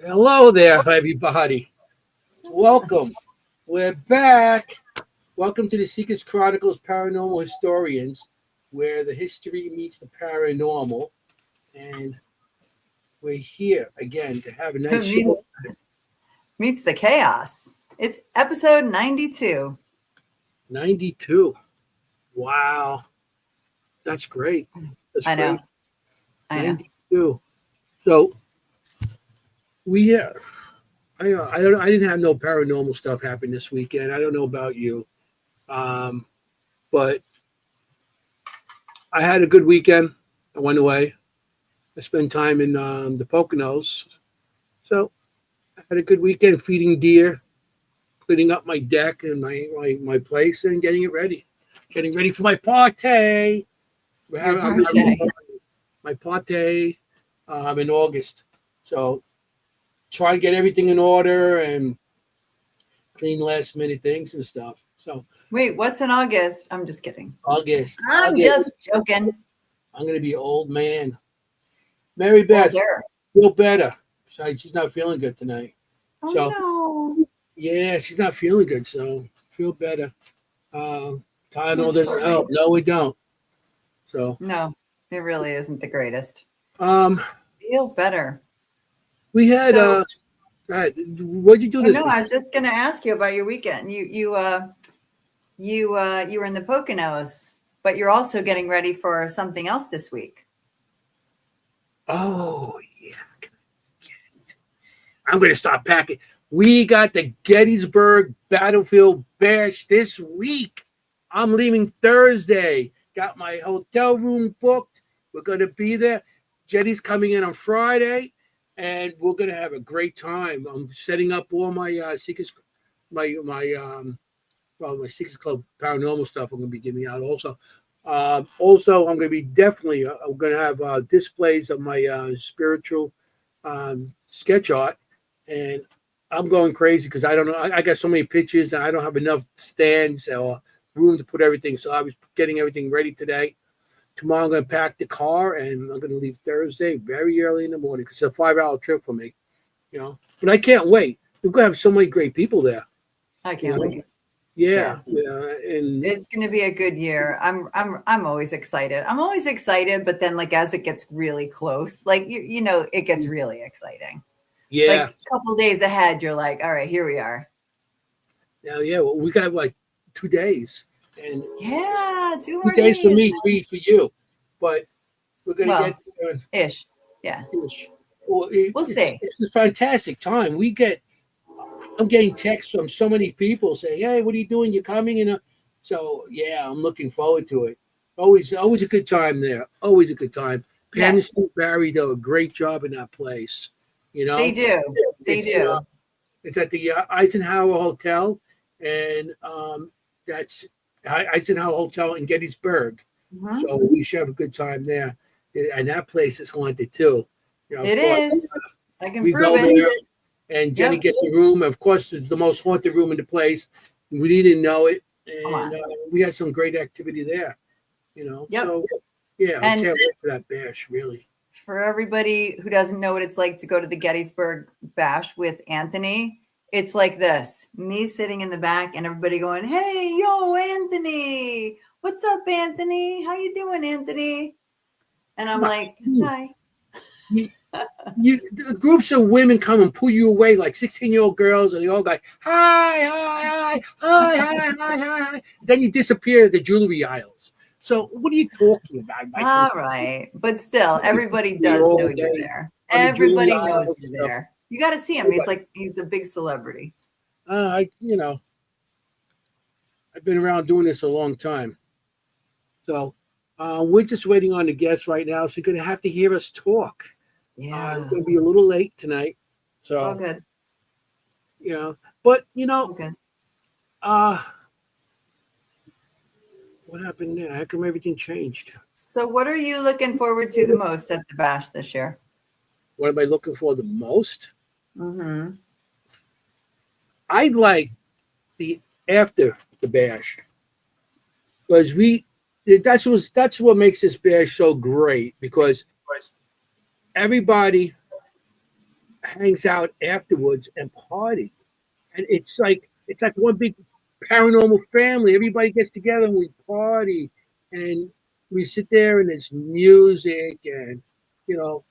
Hello there, everybody. Welcome. We're back. Welcome to the Seekers Chronicles Paranormal Historians, where the history meets the paranormal. And we're here again to have a nice show. Meets the chaos. It's episode 92. 92. Wow. That's great. That's I know. great. I know. 92. So we I didn't have no paranormal stuff happen this weekend. I don't know about you. But I had a good weekend. I went away. I spent time in the Poconos. So I had a good weekend feeding deer, cleaning up my deck and my place and getting it ready. Getting ready for my party. I'm having my party in August. So try to get everything in order and clean last minute things and stuff. So wait, what's in August? I'm just kidding. August. I'm just joking. I'm going to be an old man. Mary Beth, feel better. She's not feeling good tonight. Oh, so, no. Yeah, she's not feeling good, so feel better. Tylenol doesn't help. No, we don't. So no, it really isn't the greatest. Feel better. We had what'd you do this week? I was just gonna ask you about your weekend. You were in the Poconos, but you're also getting ready for something else this week. Oh yeah. I'm gonna start packing. We got the Gettysburg Battlefield Bash this week. I'm leaving Thursday. Got my hotel room booked. We're gonna be there. Jetty's coming in on Friday, and we're gonna have a great time. I'm setting up all my Seekers, my Seekers Club paranormal stuff. I'm gonna be giving out also. Also, I'm gonna be definitely. I'm gonna have displays of my spiritual sketch art, and I'm going crazy because I don't know. I got so many pictures, and I don't have enough stands or room to put everything. So I was getting everything ready today. Tomorrow I'm going to pack the car, and I'm going to leave Thursday very early in the morning because it's a 5-hour trip for me, But I can't wait. We're going to have so many great people there. I can't wait. Yeah, and it's going to be a good year. I'm always excited. I'm always excited, but then as it gets really close, it gets really exciting. Yeah, a couple of days ahead, you're like, all right, here we are. Yeah. Well, we got 2 days. And 2 more days for me, 3 for you, but we're gonna get ish. Yeah, ish. Well, we'll see. It's a fantastic time. I'm getting texts from so many people saying, "Hey, what are you doing? You're coming?" So yeah, I'm looking forward to it. Always a good time there. Always a good time. Pam and Steve Barry do a great job in that place. They do. They do. It's at the Eisenhower Hotel, and that's Eisenhower Hotel in Gettysburg. Mm-hmm. So we should have a good time there. And that place is haunted too. It is. I can prove go there, and Jenny gets a room. Of course, it's the most haunted room in the place. We didn't know it, and we had some great activity there. So yeah, I can't wait for that bash. Really. For everybody who doesn't know what it's like to go to the Gettysburg Bash with Anthony, it's like this: me sitting in the back and everybody going, "Hey, yo, Anthony, what's up, Anthony? How you doing, Anthony?" And I'm like, "Hi." Groups of women come and pull you away like 16-year-old girls, and they all go, hi. Then you disappear at the jewelry aisles. So what are you talking about? All right, but still, everybody does know you're there. Everybody knows you're there. You got to see him. He's a big celebrity. I've been around doing this a long time. So we're just waiting on the guests right now. So you're going to have to hear us talk. Yeah. It's going to be a little late tonight. So, all good. But, okay. What happened there? How come everything changed? So what are you looking forward to the most at the bash this year? What am I looking for the most? Mm-hmm. I like the after the bash. Because that's what makes this bash so great, because everybody hangs out afterwards and party, and it's like one big paranormal family. Everybody gets together and we party, and we sit there and there's music, and you know,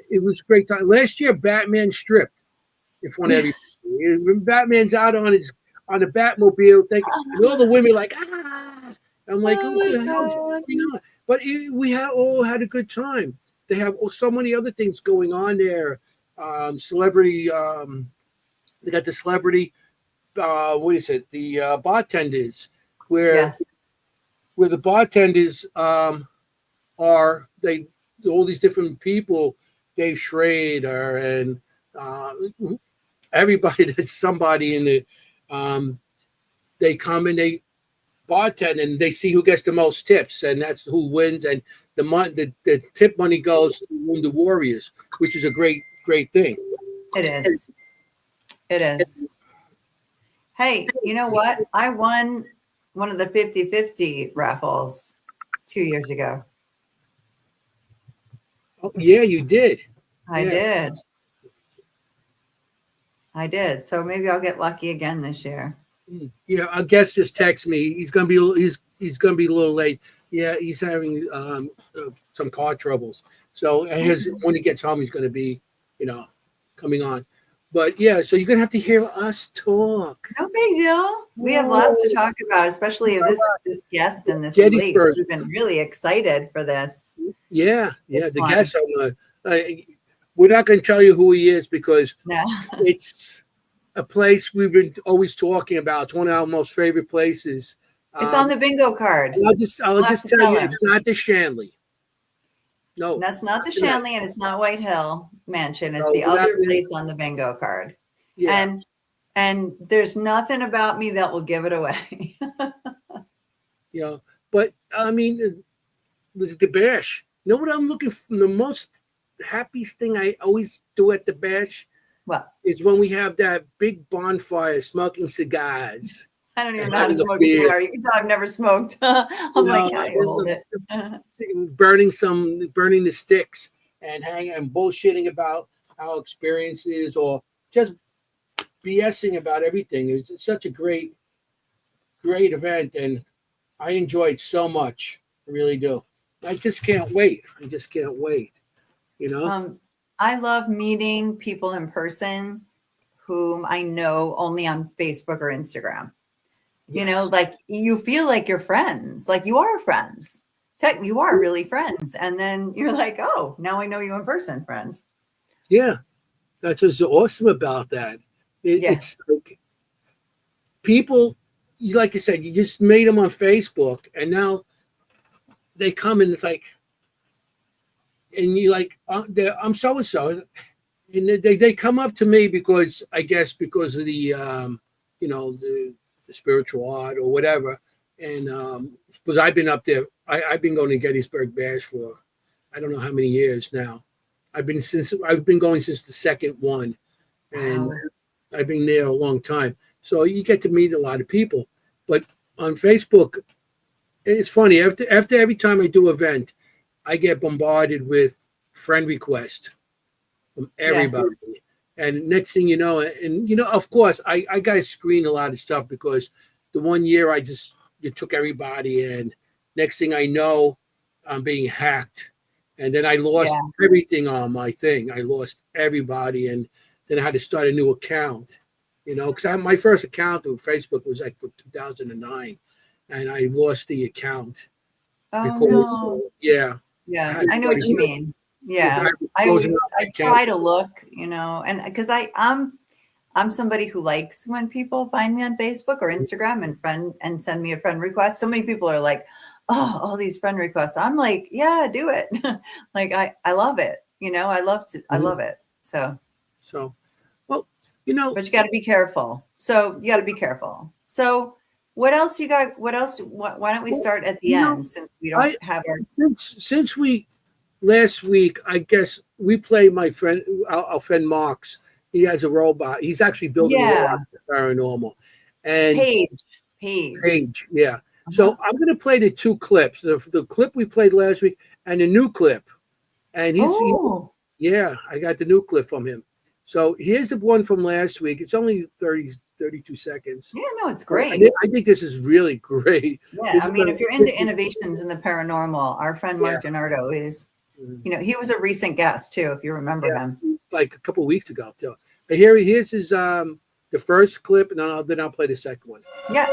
it was a great time. Last year, Batman stripped in front of everybody. When Batman's out on the Batmobile, and all the women like ah. I'm like, Oh what my the hell is God. going on? But all had a good time. They have so many other things going on there. Celebrity. They got the celebrity. What is it? The bartenders, where Yes. where the bartenders are they all these different people, Dave Schrader and uh, everybody that's somebody in the they come and they bartend and they see who gets the most tips and that's who wins and the tip money goes to Wounded Warriors, which is a great thing. It is. It is. Hey, you know what? I won one of the 50-50 raffles 2 years ago. Oh, yeah, you did. I Yeah. did. I did. So maybe I'll get lucky again this year. Yeah, our guest just texted me. He's gonna be a little late. Yeah, he's having some car troubles. So when he gets home, he's gonna be, coming on. But yeah, so you're gonna have to hear us talk. No big deal. We have lots to talk about, especially this guest and this place. Gettysburg. We've been really excited for this. Yeah, This the one. guest. We're not gonna tell you who he is because No. it's a place we've been always talking about. It's one of our most favorite places. It's on the bingo card. I'll just We'll have just to tell tell you, him. it's not the Shanley. No, That's not the Shanley and it's not White Hill Mansion. It's No, the we're not other gonna- place on the bingo card. yeah, And there's nothing about me that will give it away. But I mean, the bash. You know what I'm looking for? The most happiest thing I always do at the bash Well, is when we have that big bonfire, smoking cigars. I don't even And know how to having a smoke a beer. cigar. You can tell I've never smoked. I'm like, how do you hold it? burning the sticks and hanging and bullshitting about our experiences or just BSing about everything. It's such a great event, and I enjoyed so much. I really do. I just can't wait. I love meeting people in person whom I know only on Facebook or Instagram. Yes. Like you feel like you're friends, like you are friends. You are really friends. And then you're like, oh, now I know you in person, friends. Yeah, that's what's awesome about that. It's like people, like you said, you just made them on Facebook, and now they come and it's like, and you like, I'm so and so, and they come up to me because I guess because of the the spiritual art or whatever, and because I've been up there, I've been going to Gettysburg Bash for I don't know how many years now. I've been going since the second one, and I've been there a long time. So you get to meet a lot of people, but on Facebook, it's funny. After every time I do an event, I get bombarded with friend requests from everybody. Yeah. And next thing you know, of course, I got to screen a lot of stuff because the one year you took everybody, and next thing I know, I'm being hacked. And then I lost everything on my thing. I lost everybody, and then I had to start a new account. Because my first account on Facebook was like for 2009, and I lost the account. Oh no! Yeah, I know what you mean. Yeah, I try to look, and because I'm somebody who likes when people find me on Facebook or Instagram and send me a friend request. So many people are like, oh, all these friend requests. I'm like, yeah, do it. Like I love it. I love it. So, well, but you got to be careful. So what else you got? What else? Why don't we start at the end since we don't have our since we last week, I guess we play my friend, our friend Mark's. He has a robot. He's actually building a robot for Paranormal. And Page, yeah. Uh-huh. So I'm going to play the two clips, the clip we played last week and the new clip. And I got the new clip from him. So here's the one from last week. It's only 32 seconds. Yeah, no, it's I great. think, I think this is really great. Yeah, This I is mean, gonna- if you're into innovations in the paranormal, our friend yeah, Mark DiNardo is, mm, he was a recent guest too, if you remember yeah, him. like a couple of weeks ago too. But here's his the first clip, and then I'll play the second one. Yeah.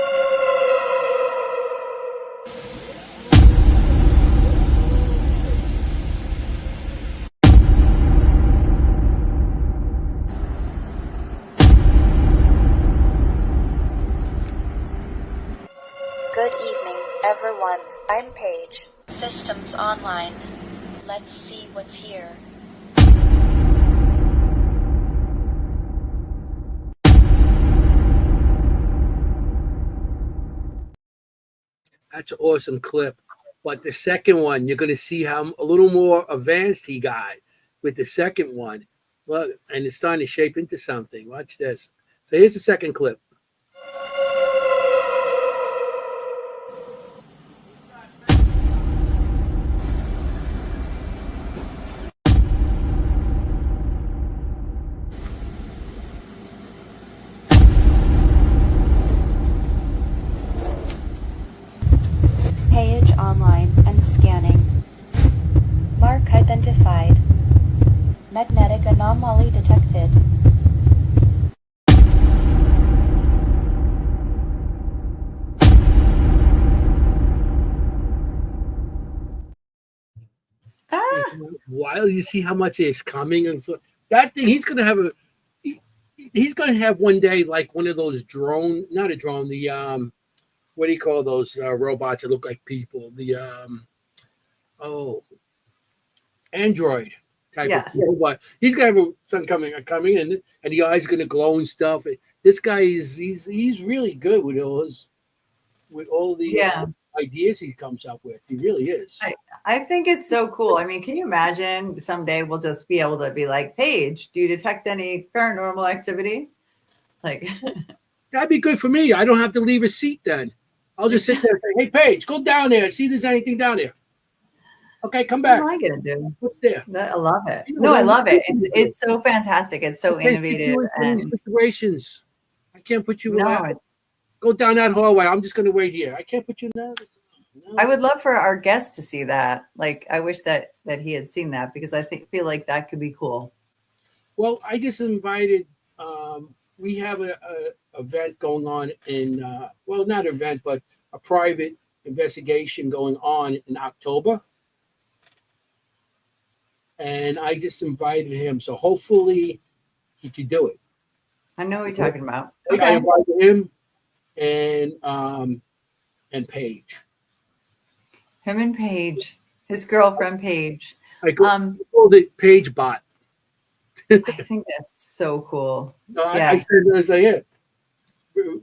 Good evening, everyone. I'm Paige. Systems online. Let's see what's here. That's an awesome clip. But the second one, you're going to see how a little more advanced he got with the second one. Look, and it's starting to shape into something. Watch this. So here's the second clip. Page online and scanning. Mark identified. Magnetic anomaly detected. Ah, While you see how much is coming, and so that thing, he's going to have he's going to have one day like one of those drone, not a drone, the what do you call those robots that look like people? The oh, Android type of yes. robot. He's gonna have something coming in, and the eye's gonna glow and stuff. This guy is he's really good with all the Yeah. ideas he comes up with. He really is. I think it's so cool. I mean, can you imagine someday we'll just be able to be like, Paige, do you detect any paranormal activity? Like, That'd be good for me. I don't have to leave a seat then. I'll just sit there and say, "Hey, Paige, go down there. See if there's anything down there." Okay, come what am back. I gonna do? What's there? I love it. You know, No, I let me love do it. it. It's so fantastic. It's so I can't stick innovative, you in some of these and situations. I can't put you no, out. it's. Go down that hallway. I'm just going to wait here. I can't put you in that. No. I would love for our guest to see that. Like, I wish that he had seen that because I feel like that could be cool. Well, I just invited. We have a event going on in well, not an event, but a private investigation going on in October, and I just invited him. So hopefully he could do it. I know what you're talking about. I Okay. invited him and Paige. Him and Paige, his girlfriend Paige. I called it Paige Bot. I think that's so cool. No, Yeah. I said, as I hit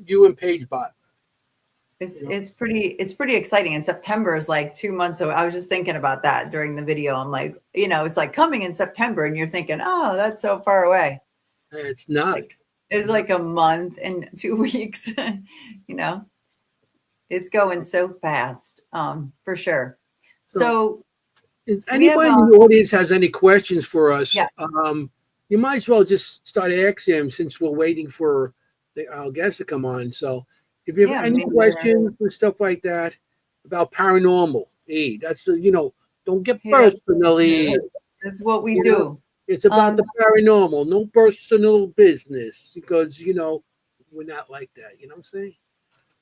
you and Paige Bot. It's pretty exciting. And September is like 2 months away. I was just thinking about that during the video. I'm like, it's like coming in September, and you're thinking, oh, that's so far away. It's not. It's like a month and 2 weeks. It's going so fast, for sure. So if anybody in the audience has any questions for us, yeah. You might as well just start asking them since we're waiting for our guests to come on. So if you have any questions or stuff like that about paranormal, that's don't get personally. That's what we do. It's about the paranormal, no personal business, because we're not like that. You know what I'm saying?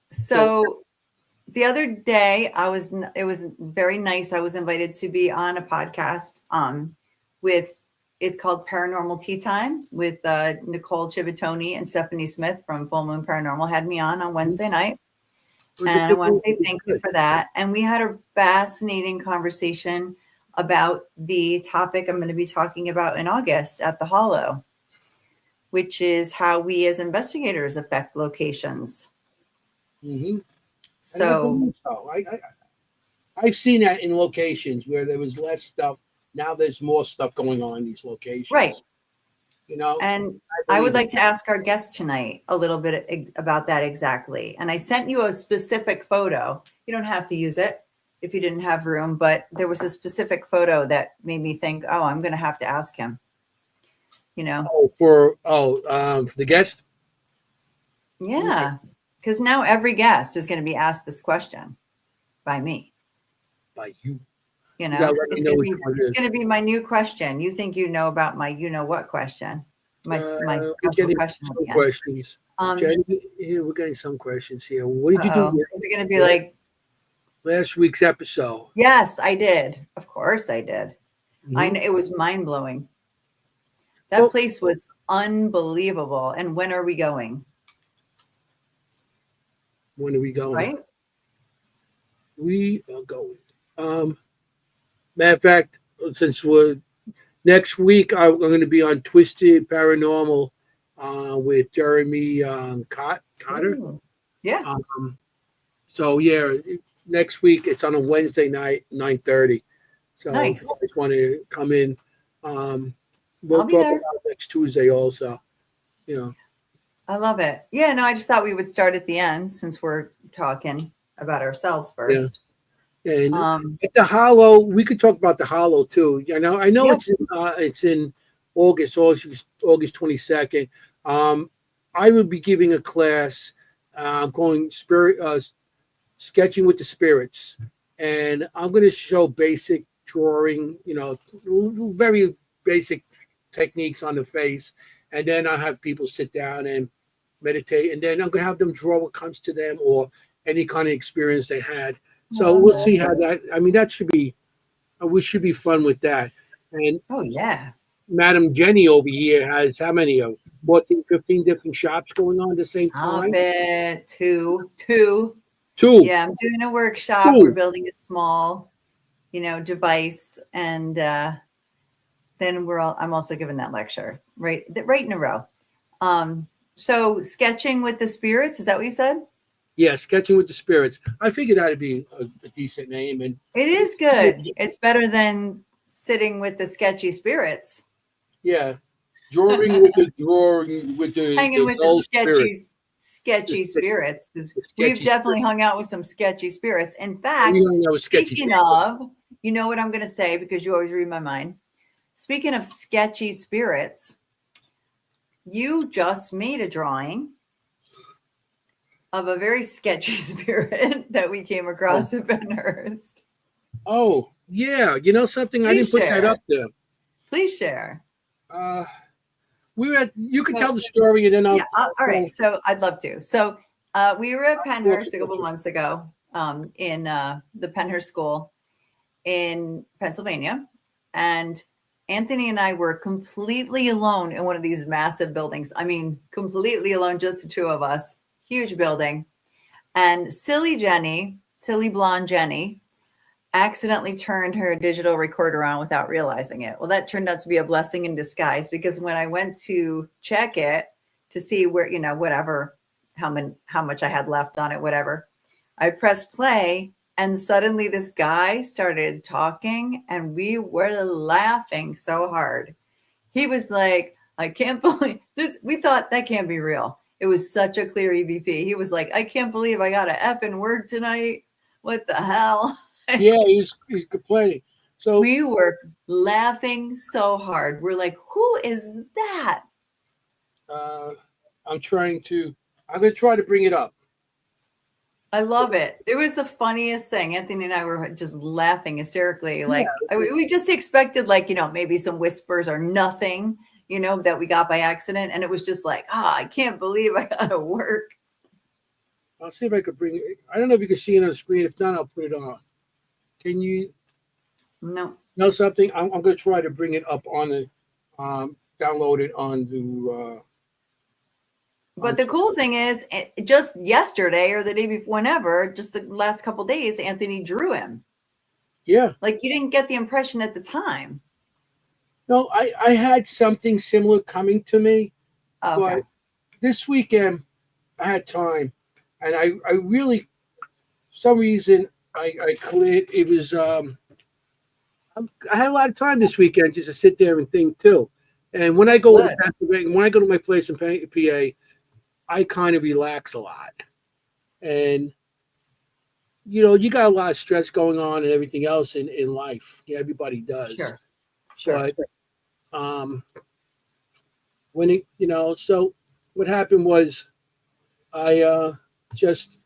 So the other day it was very nice. I was invited to be on a podcast it's called Paranormal Tea Time with Nicole Chivitoni and Stephanie Smith from Full Moon Paranormal had me on Wednesday night. And I want to say thank you for that. And we had a fascinating conversation about the topic I'm going to be talking about in August at the Hollow, which is how we as investigators affect locations. Mm-hmm. So I've seen that in locations where there was less stuff. Now there's more stuff going on in these locations. Right. And I would like to ask our guest tonight a little bit about that exactly. And I sent you a specific photo. You don't have to use it if you didn't have room, but there was a specific photo that made me think, oh, I'm going to have to ask him. you know? For the guest. Yeah. Because now every guest is going to be asked this question by me. By you. You You know, gotta let me know which one it is. it's going to be my new question. You think you know about my you know what question? My We're special getting question at some the end. questions. Jenny, here we're getting some questions here. What did you Uh-oh. do Is it going to be like, last week's episode? yes, I did. Of course I did. Mhm. It was mind blowing. That Well, place was unbelievable. And when are we going? when are we going? Right? We are going. Matter of fact, since we're next week, I'm going to be on Twisted Paranormal with Jeremy Cotter. Ooh. Yeah. So yeah, next week it's on a Wednesday night, 9:30. So if you Nice. guys want to come in, we'll I'll be talk there. about next Tuesday also. You know, I love it. Yeah, no, I just thought we would start at the end since we're talking about ourselves yeah. first. And Um, at the Hollow, we could talk about the Hollow too. I know yeah. it's in August 22nd. I will be giving a class, going sketching with the spirits, and I'm going to show basic drawing. Very basic techniques on the face, and then I'll have people sit down and meditate, and then I'm going to have them draw what comes to them or any kind of experience they had. So we'll see how that. I mean, that should be. We should be fun with that. And Oh, yeah. Madam Jenny over here has how many of 14, 15 different shops going on at the same Stop time? it. Two. Two. Yeah, I'm doing a workshop. We're Two. building a small, device, and then I'm also giving that lecture right in a row. So sketching with the spirits, is that what you said? Yeah, sketching with the spirits. I figured that'd be a decent name, and It is good. It's better than sitting with the sketchy spirits. yeah, drawing with Hanging the with the dull spirit, sketchy spirits, because the we've sketchy definitely spirit. hung out with some sketchy spirits. In We fact, don't know sketchy. speaking of, you know what I'm going to say because you always read my mind. Speaking of sketchy spirits, you just made a drawing of a very sketchy spirit that we came across at Benhurst. Oh yeah, you know something? I Please didn't put that share. up there. Please share. We were at. You could So, tell the story, and then I'll. yeah, all right. So I'd love to. So we were at Penhurst a couple months ago in the Penhurst School in Pennsylvania. And Anthony and I were completely alone in one of these massive buildings. I mean, completely alone, just the two of us. Huge building. And silly blonde Jenny, accidentally turned her digital recorder on without realizing it. Well, that turned out to be a blessing in disguise because when I went to check it to see where, whatever, how much I had left on it, whatever, I pressed play and suddenly this guy started talking and we were laughing so hard. He was like, I can't believe this. We thought that can't be real. It was such a clear EVP. He was like, I can't believe I got an effing word tonight. What the hell? Yeah, he's complaining. So We were laughing so hard. We're like, who is that? I'm going to try to bring it up. I love it. It was the funniest thing. Anthony and I were just laughing hysterically. Like we just expected, maybe some whispers or nothing, that we got by accident. And it was just like, I can't believe I got to work. I'll see if I could bring it. I don't know if you can see it on the screen. If not, I'll put it on. Can you No. know something? I'm going to try to bring it up on the download it on the. But the cool thing is, just yesterday or the day before, whenever, just the last couple of days, Anthony drew him. Yeah. Like you didn't get the impression at the time. No, I had something similar coming to me, but this weekend I had time, and I really, for some reason, I cleared. It was I had a lot of time this weekend just to sit there and think too. And when I go to Pennsylvania, when I go to my place in PA, I kind of relax a lot. And you got a lot of stress going on and everything else in life. Yeah, everybody does. Sure. But when it, so what happened was I just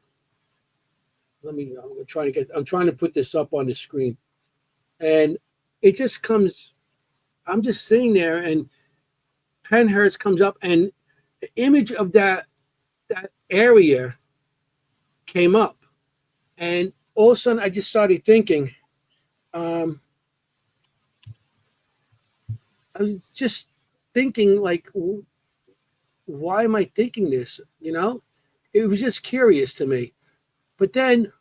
I'm trying to put this up on the screen, and it just comes. I'm just sitting there, and Penhurst comes up, and the image of that area came up, and all of a sudden I just started thinking. I was just thinking, like, why am I thinking this? It was just curious to me. But then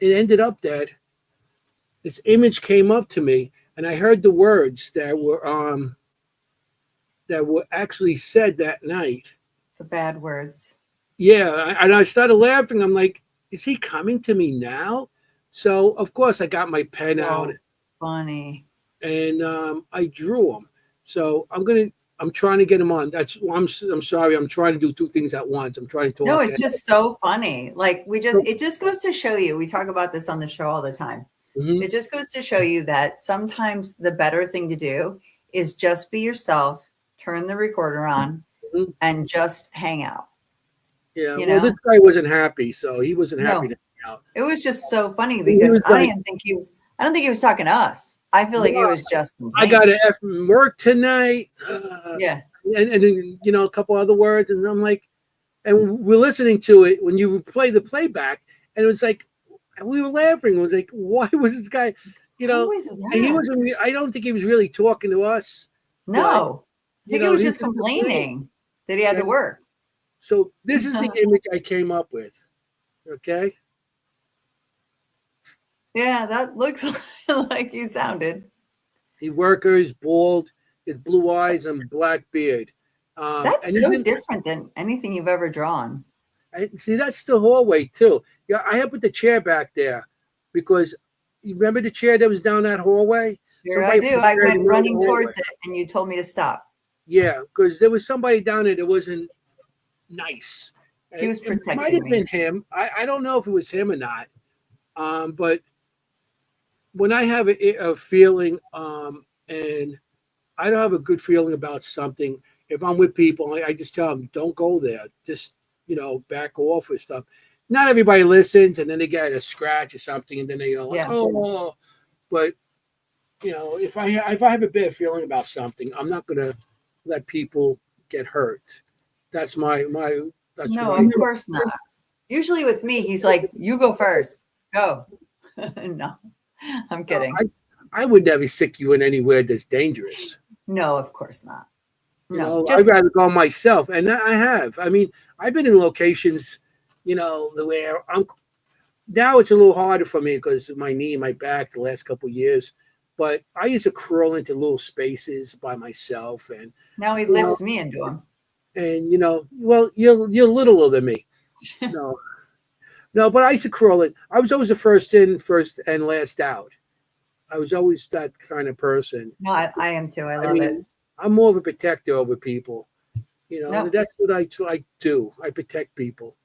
it ended up that this image came up to me, and I heard the words that were actually said that night. The bad words. Yeah, and I started laughing. I'm like, is he coming to me now? So of course I got my pen out, Funny. and I drew him. So I'm trying to get him on. I'm sorry. I'm trying to do two things at once. I'm trying to talk. No, it's just so funny. Like it just goes to show you. We talk about this on the show all the time. Mhm. It just goes to show you that sometimes the better thing to do is just be yourself, turn the recorder on, Mhm. and just hang out. Yeah. You Well, know? this guy wasn't happy, so he wasn't happy No. to hang out. It was just so funny He because was I like, don't think he was talking to us. I feel like he was just I got to F work tonight. Yeah. And then, a couple other words. And I'm like, and we're listening to it when you play the playback. And it was like, we were laughing. It was like, why was this guy, Who is and he that? wasn't, I don't think he was really talking to us. No. I think he was just complaining. complaining that he had to work. So this is the image I came up with. Okay. Yeah, that looks like he sounded. He worker, he's bald, his blue eyes and black beard. That's and so different than anything you've ever drawn. See, that's the hallway too. Yeah, I have put the chair back there because you remember the chair that was down that hallway? Sure, I do. I went running towards it, and you told me to stop. Yeah, because there was somebody down there that wasn't nice. He was protecting It might have been him. I don't know if it was him or not. But when I have a feeling, and I don't have a good feeling about something, if I'm with people, I just tell them, don't go there. Just, back off or stuff. Not everybody listens, and then they get a scratch or something, and then they go, like, oh. But, if I have a bad feeling about something, I'm not going to let people get hurt. That's that's no, of course not. Usually with me, he's like, you go first. Go. No, I'm kidding. I would never sick you in anywhere that's dangerous. No, of course not. No, I'd rather go myself, and I have. I mean, I've been in locations, where now it's a little harder for me because of my knee and my back the last couple of years. But I used to crawl into little spaces by myself, and now he lifts me into them. And well, you're littler than me. No, but I used to crawl in. I was always the first in, first and last out. I was always that kind of person. No, I am too. I love it. I'm more of a protector over people. No. That's what I do. I protect people.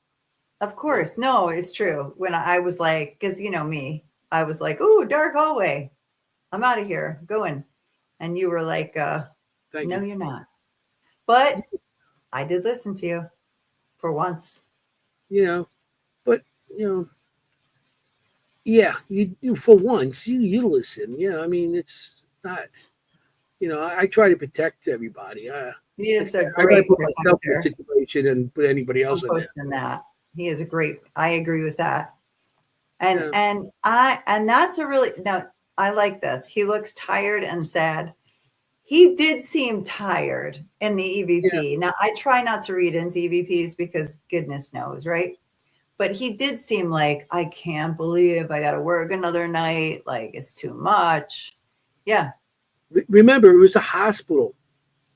Of course. No, it's true. When I was like, because me, I was like, ooh, dark hallway. I'm out of here. I'm going. And you were like, no, you're not. But I did listen to you for once. But yeah, you for once you listen. Yeah, I mean it's not. I try to protect everybody. He is a great put myself in a situation and put anybody else in that. He is a great. I agree with that. And that's a really I like this. He looks tired and sad. He did seem tired in the EVP. Yeah. Now, I try not to read into EVPs because goodness knows, right? But he did seem like, I can't believe I got to work another night. Like, it's too much. Yeah. Remember, it was a hospital,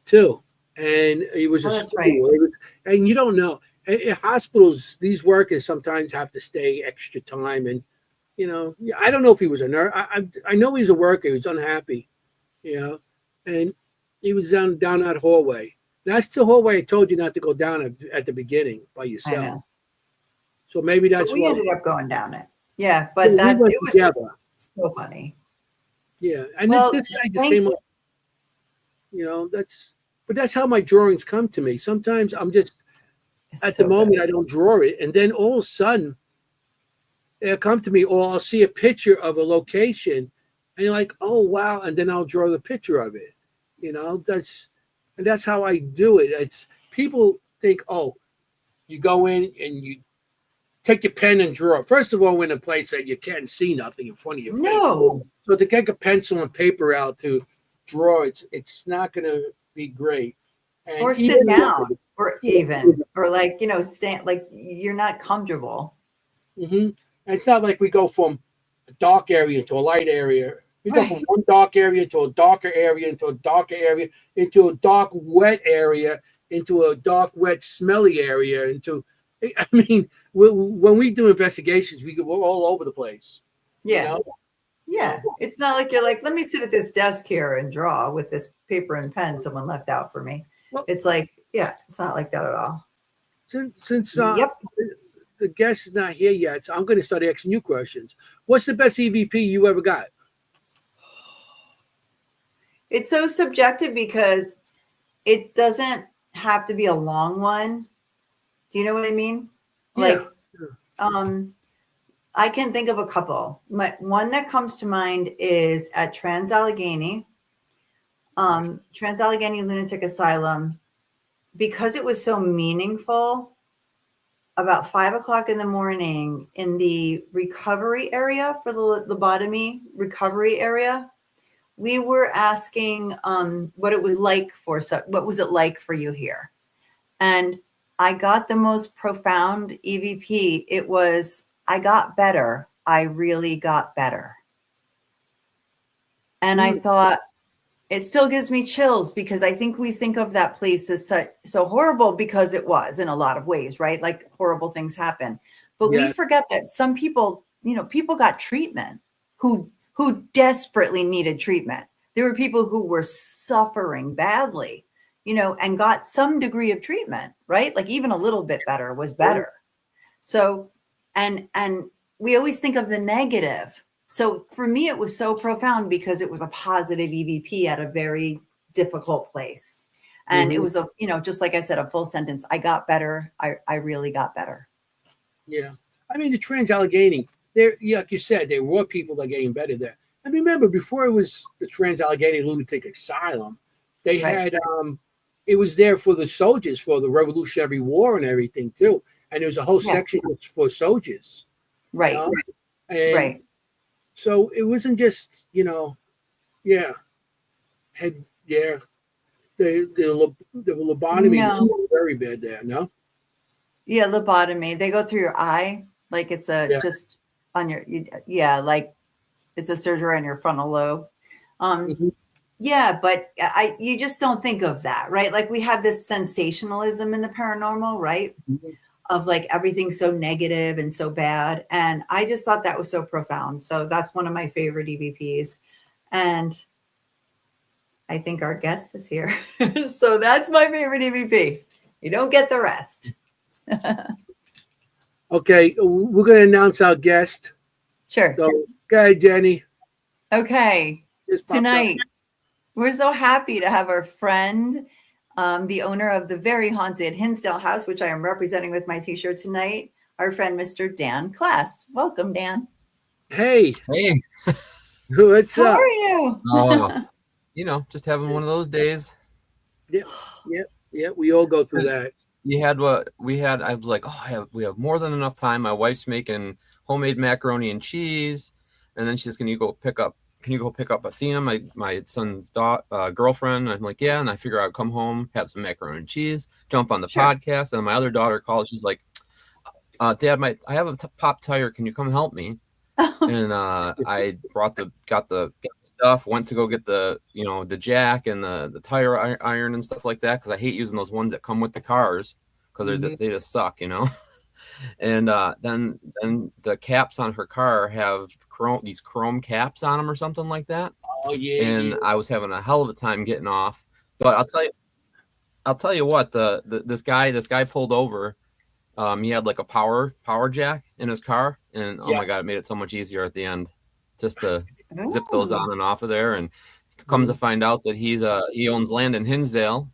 too. And it was a school. Right. And you don't know. In hospitals, these workers sometimes have to stay extra time. And, I don't know if he was a nurse. I know he's a worker. He was unhappy, and he was down that hallway. That's the hallway I told you not to go down at the beginning by yourself. So maybe that's we ended up going down it. Yeah, but it was just so funny. Yeah, and this guy just came up. That's but that's how my drawings come to me. Sometimes I'm just It's at the so moment good. I don't draw it, and then all of a sudden it'll come to me, or I'll see a picture of a location, and you're like, oh wow, and then I'll draw the picture of it. That's how I do it. It's people think, oh, you go in and you take your pen and draw. First of all, we're in a place that you can't see nothing in front of your face. No. So to get a pencil and paper out to draw, it's not going to be great. And Or even sit down, or yeah, even, or like, stand, like you're not comfortable. mm-hmm. And it's not like we go from a dark area to a light area. We go from Right. one dark area to a darker area, into a darker area, into a dark, wet area, into a dark, wet, smelly area, I mean, when we do investigations, we're all over the place. You Yeah. know? Yeah. It's not like you're like, let me sit at this desk here and draw with this paper and pen someone left out for me. Well, It's like, yeah, it's not like that at all. since Yep. the guest is not here yet, so I'm going to start asking you questions. What's the best EVP you ever got? It's so subjective because it doesn't have to be a long one. Do you know what I mean? Yeah. Like, I can think of a couple. One that comes to mind is at Trans-Allegheny Lunatic Asylum, because it was so meaningful. About 5 o'clock in the morning in the recovery area for the lobotomy recovery area, we were asking what it was like what was it like for you here? And I got the most profound EVP. It was, I got better. I really got better. And I thought, it still gives me chills because I think we think of that place as so horrible, because it was in a lot of ways, right? Like horrible things happen. But we forget that some people, people got treatment who desperately needed treatment. There were people who were suffering badly, and got some degree of treatment, right? Like even a little bit better was better. So, and we always think of the negative. So for me, it was so profound because it was a positive EVP at a very difficult place. And it was just like I said, a full sentence. I got better. I really got better. Yeah. I mean, the Trans-Allegheny, like you said, there were people that are getting better there. And remember, before it was the Trans-Allegheny Lunatic Asylum, they had, it was there for the soldiers, for the Revolutionary War and everything too. And there was a whole section for soldiers. Right. And so it wasn't just, the lobotomy was very bad there, no? Yeah, lobotomy. They go through your eye, like it's just on your, like it's a surgery on your frontal lobe. Yeah, but you just don't think of that, right? Like we have this sensationalism in the paranormal, right? Of like everything so negative and so bad. And I just thought that was so profound. So that's one of my favorite EVPs. And I think our guest is here. So that's my favorite EVP. You don't get the rest. Okay, we're going to announce our guest. Sure. So, go ahead, Jenny. Okay. Tonight, we're so happy to have our friend, the owner of the very haunted Hinsdale House, which I am representing with my t-shirt tonight, our friend, Mr. Dan Klass. Welcome, Dan. Hey. What's up? How are you? Oh, just having one of those days. Yeah. We all go through that. You had what we had. I was like, we have more than enough time. My wife's making homemade macaroni and cheese, and then she's, can you go pick up Athena, my son's girlfriend? And I'm like, yeah. And I figure I'd come home, have some macaroni and cheese, jump on the podcast. And my other daughter called. She's like, Dad, I have a pop tire. Can you come help me? And I got the stuff, went to go get the the jack and the tire iron and stuff like that, because I hate using those ones that come with the cars, because they just suck, And then the caps on her car have these chrome caps on them or something like that. Oh yeah. And I was having a hell of a time getting off. But I'll tell you what, this guy pulled over. He had like a power jack in his car, and oh my God, it made it so much easier at the end just to zip those on and off of there. And comes to find out that he owns land in Hinsdale,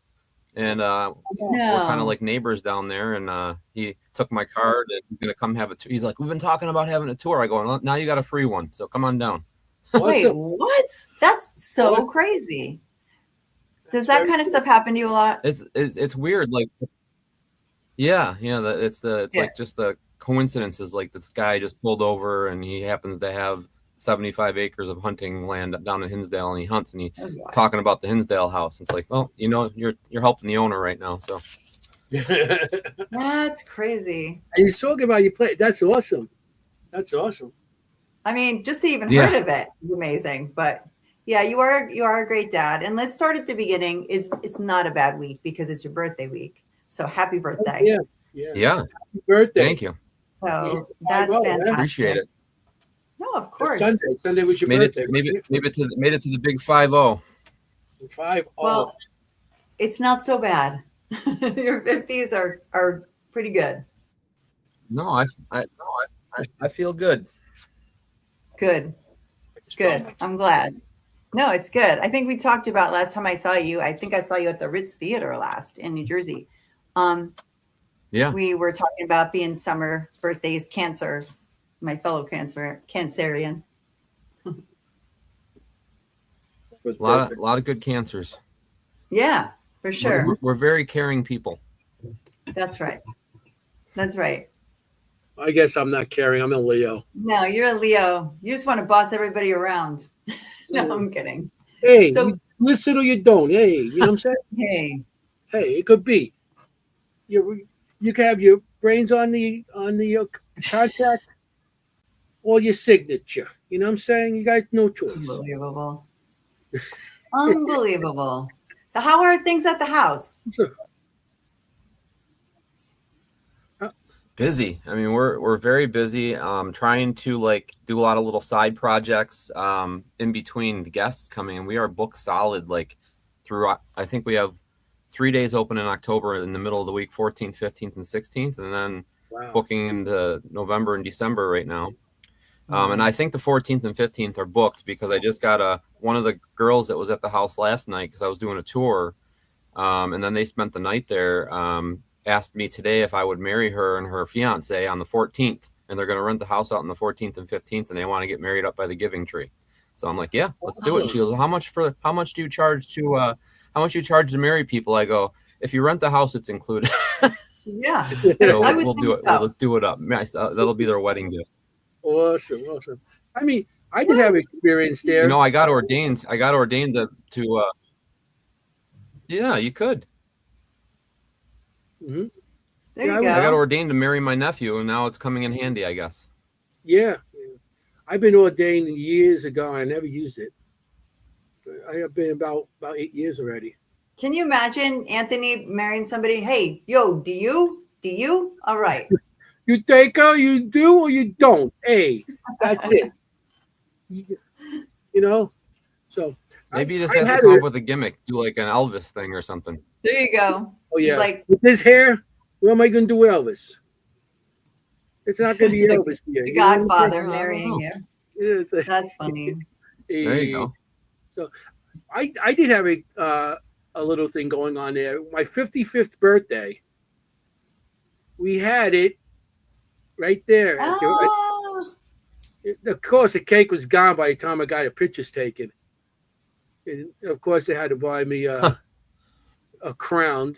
and we're kind of No. like neighbors down there. And he took my card and he's gonna come have a tour. He's like, we've been talking about having a tour. I go, well, now you got a free one, so come on down. Wait, Awesome. what? That's so crazy. Does that kind of stuff happen to you a lot? It's weird, like it's Yeah. like just the coincidences. Like this guy just pulled over and he happens to have 75 acres of hunting land down in Hinsdale, and he hunts, and he That's wild. talking about the Hinsdale house. It's like, well, you know, you're helping the owner right now, so That's crazy. And he's talking about your play. That's awesome. That's awesome. I mean, just to even Yeah. heard of it is amazing. But yeah, you are a great dad. And let's start at the beginning. It's not a bad week because it's your birthday week. So happy birthday. yeah. Happy birthday. Thank you, So that's well, fantastic. appreciate it. No, of course. Sunday was your Made it birthday. made it to the big 5-0. 5. Well, it's not so bad. Your 50s are pretty good. No, I feel good. Good. Good. I'm glad. No, it's good. I think we talked about last time I saw you. I think I saw you at the Ritz Theater last in New Jersey. Yeah. We were talking about being summer birthdays, cancers. My fellow Cancerian. A lot of good cancers. Yeah, for sure. We're very caring people. That's right. That's right. I guess I'm not caring. I'm a Leo. No, you're a Leo. You just want to boss everybody around. No, I'm kidding. Hey, So- you listen or you don't. Hey, you know what I'm saying? Hey, Hey, it could be. You can have your brains on the contract or your signature. You know what I'm saying? You got no choice. unbelievable. Unbelievable. How are things at the house? Busy. I mean, we're very busy. Trying to like do a lot of little side projects in between the guests coming, and we are booked solid like through. I think we have 3 days open in October in the middle of the week, 14th, 15th, and 16th, and then booking into November and December right now. And I think the 14th and 15th are booked because I just got one of the girls that was at the house last night because I was doing a tour, and then they spent the night there. Asked me today if I would marry her and her fiance on the 14th, and they're going to rent the house out on the 14th and 15th, and they want to get married up by the Giving Tree. So I'm like, yeah, let's do it. She goes, how much do you charge to marry people? I go, if you rent the house, it's included. Yeah, So I would we'll think do it. so. We'll do it up. That'll be their wedding gift. Awesome. I mean, I did have experience there. You know, I got ordained to yeah, you could. Mm-hmm. There Yeah, you go. I got ordained to marry my nephew, and now it's coming in handy, I guess. Yeah. I've been ordained years ago. And I never used it. I have been about 8 years already. Can you imagine Anthony marrying somebody? Hey, yo, do you? All right. You take her, you do or you don't. Hey, that's it. You know? So Maybe you just I have had to come it- up with a gimmick, do like an Elvis thing or something. There you go. Oh yeah. He's like, with his hair, what am I gonna do with Elvis? It's not gonna be The- Elvis here. the you know what I'm Godfather I don't marrying know. you. saying? Yeah, it's a- That's funny. There you go. I did have a little thing going on there. My 55th birthday, we had it right there. Oh, Of course, the cake was gone by the time I got the pictures taken. And of course, they had to buy me a crown.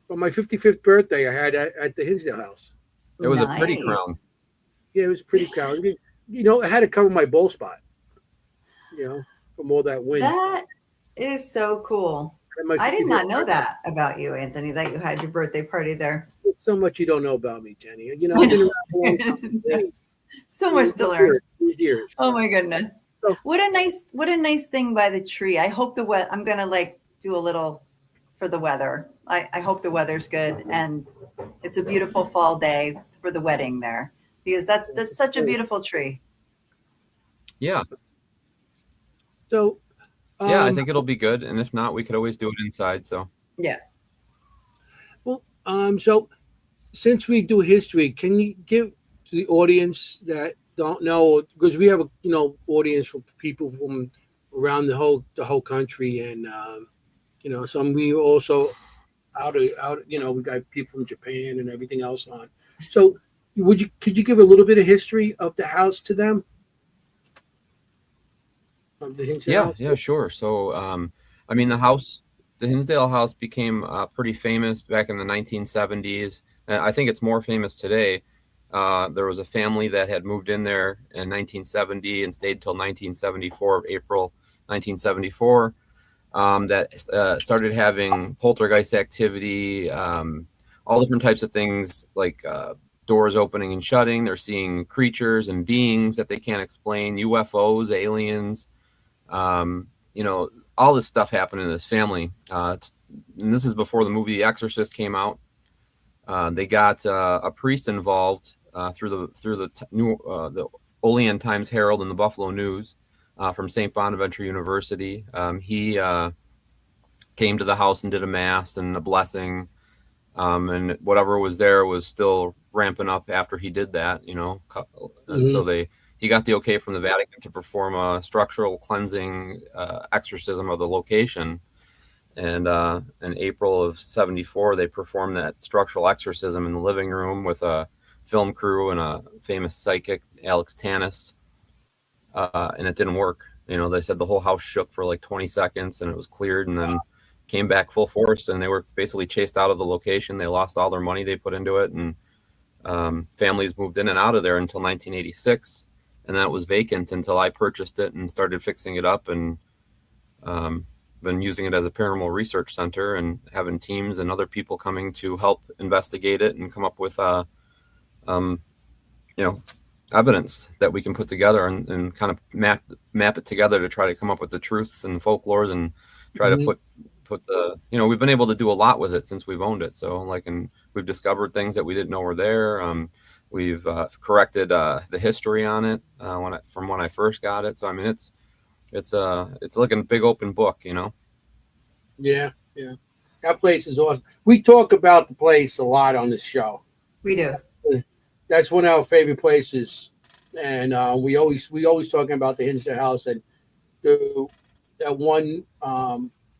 But my 55th birthday, I had at the Hinsdale house. It was a pretty nice. crown. Yeah, it was a pretty crown. You know, I had to cover my bowl spot. You know, from all that wind. That is so cool. At my I did 55th not know birthday. that about you, Anthony, that you had your birthday party there. There's so much you don't know about me, Jenny. You know, I've been around a long time. So much to learn. Years. Oh my goodness. So- What a nice thing by the tree. I hope I'm gonna like do a little for the weather. I hope the weather's good and it's a beautiful fall day for the wedding there because that's such a beautiful tree. Yeah. So, Yeah, I think it'll be good. And if not, we could always do it inside. So Yeah. Well, so since we do history, can you give to the audience that don't know, because we have a audience for people from around the whole country, and some we also out. We got people from Japan and everything else on. So, could you give a little bit of history of the house to them? Of the Hinsdale Yeah, house? yeah, sure. So, I mean, the Hinsdale house became pretty famous back in the 1970s. I think it's more famous today. There was a family that had moved in there in 1970 and stayed till 1974, April 1974, that started having poltergeist activity, all different types of things like doors opening and shutting. They're seeing creatures and beings that they can't explain, UFOs, aliens. You know, all this stuff happened in this family. And this is before the movie The Exorcist came out. They got a priest involved through the Olean Times Herald and the Buffalo News from St. Bonaventure University. He came to the house and did a mass and a blessing, and whatever was there was still ramping up after he did that. And so he got the okay from the Vatican to perform a structural cleansing exorcism of the location. And in April of 74, they performed that structural exorcism in the living room with a film crew and a famous psychic, Alex Tanis. And it didn't work. They said the whole house shook for like 20 seconds and it was cleared and then came back full force. And they were basically chased out of the location. They lost all their money they put into it. And families moved in and out of there until 1986. And then it was vacant until I purchased it and started fixing it up, and been using it as a paranormal research center and having teams and other people coming to help investigate it and come up with evidence that we can put together and kind of map it together to try to come up with the truths and folklores and try to put the we've been able to do a lot with it since we've owned it. So and we've discovered things that we didn't know were there. We've corrected the history on it from when I first got it. So I mean it's like a big open book. Yeah. That place is awesome. We talk about the place a lot on this show. We do. That's one of our favorite places, and we always talking about the Hinsdale house and that one.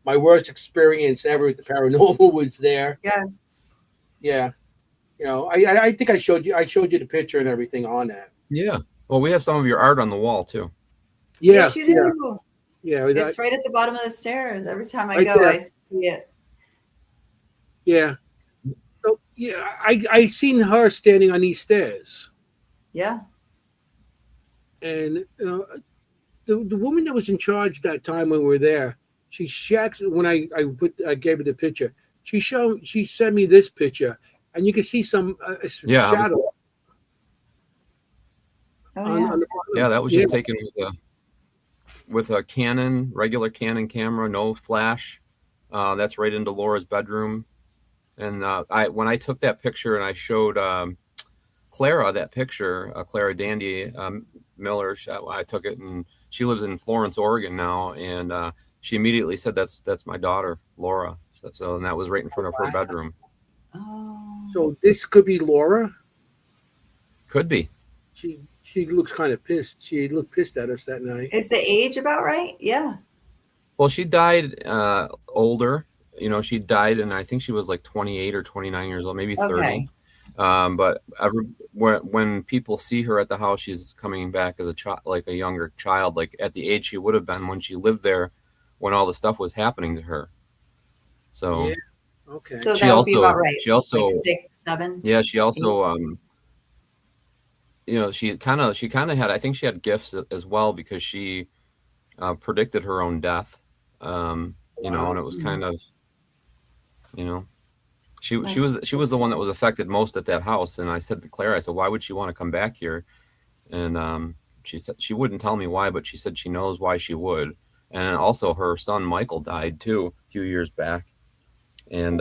My worst experience ever at the paranormal was there. Yes. Yeah, I think I showed you the picture and everything on that. Yeah. Well, we have some of your art on the wall too. Yeah, Yes, you do. Yeah, It's right at the bottom of the stairs. Every time I Right go, there. I see it. Yeah. So yeah, I seen her standing on these stairs, Yeah. and the woman that was in charge that time when we were there, she actually, when I gave her the picture, she sent me this picture, and you can see some Yeah, shadow. Oh, on yeah. the bottom. Yeah, that was just taken with a regular Canon camera, no flash. That's right into Laura's bedroom. And when I took that picture and I showed Clara that picture, Clara Dandy Miller, I took it, and she lives in Florence, Oregon now, and she immediately said that's my daughter, Laura. So and that was right in front of her bedroom. Oh. So this could be Laura. Could be. She looks kind of pissed. She looked pissed at us that night. Is the age about right? Yeah. Well, she died older. She died, and I think she was like 28 or 29 years old, maybe 30. Okay. But when people see her at the house, she's coming back as a child, like a younger child, like at the age she would have been when she lived there, when all the stuff was happening to her. So, Yeah. Okay. So she that would be also- about right. she also- like 6, 7. yeah, she also, she kind of had, I think she had gifts as well, because she predicted her own death. And it was kind of, she was the one that was affected most at that house. And I said to Claire, I said, why would she want to come back here? And she said she wouldn't tell me why, but she said she knows why she would. And also her son Michael died too a few years back, and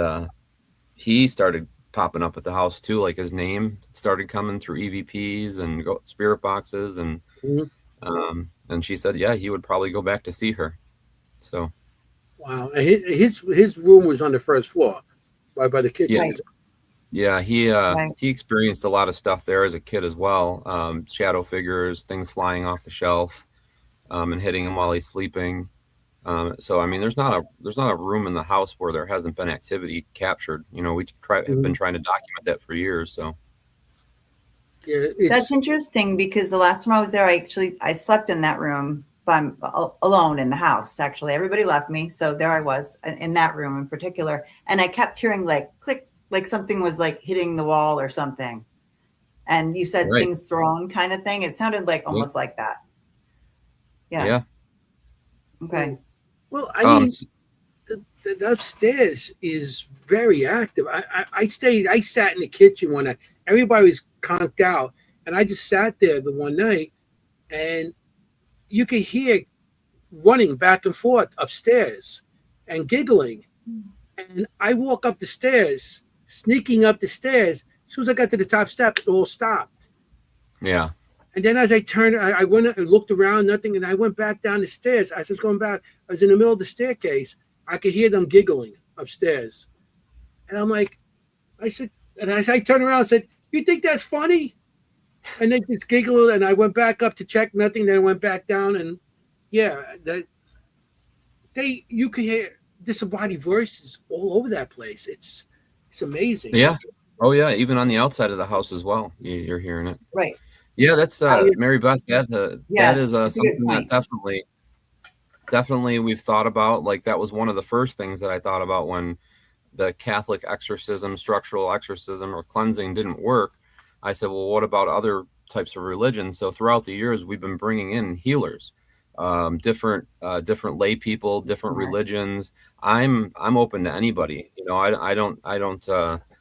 he started popping up at the house too. Like his name started coming through EVPs and spirit boxes, and and she said, yeah, he would probably go back to see her. So Wow. And his room was on the first floor, right by the kitchen. Yeah. Yeah, Right. he experienced a lot of stuff there as a kid as well. Shadow figures, things flying off the shelf, and hitting him while he's sleeping. So I mean, there's not a room in the house where there hasn't been activity captured. You know, have been trying to document that for years. So Yeah, That's interesting because the last time I was there, I slept in that room alone in the house. Actually, everybody left me, so there I was in that room in particular, and I kept hearing like click, like something was like hitting the wall or something. And you said right, things thrown kind of thing. It sounded like yeah, almost like that. Yeah. yeah. Okay. well, I Um, mean, the upstairs is very active. I sat in the kitchen one night. Everybody was conked out, and I just sat there the one night, and you could hear running back and forth upstairs and giggling. And I walk up the stairs, sneaking up the stairs. As soon as I got to the top step, it all stopped. yeah, And then as I turned, I went and looked around, nothing, and I went back down the stairs. As I was going back, I was in the middle of the staircase. I could hear them giggling upstairs. And I'm like, I said, and as I turned around, I said, "You think that's funny?" And they just giggled, and I went back up to check, nothing. Then I went back down, and yeah, you could hear disembodied voices all over that place. It's amazing. yeah. Oh yeah, even on the outside of the house as well, you're hearing it. Right. Yeah, that's I, Mary Beth. yeah, That is that's a good something that point. definitely we've thought about. Like that was one of the first things that I thought about when the Catholic exorcism, structural exorcism, or cleansing didn't work. I said, well, what about other types of religions? So throughout the years, we've been bringing in healers, different lay people, different Smart. religions. I'm open to anybody. You know, I don't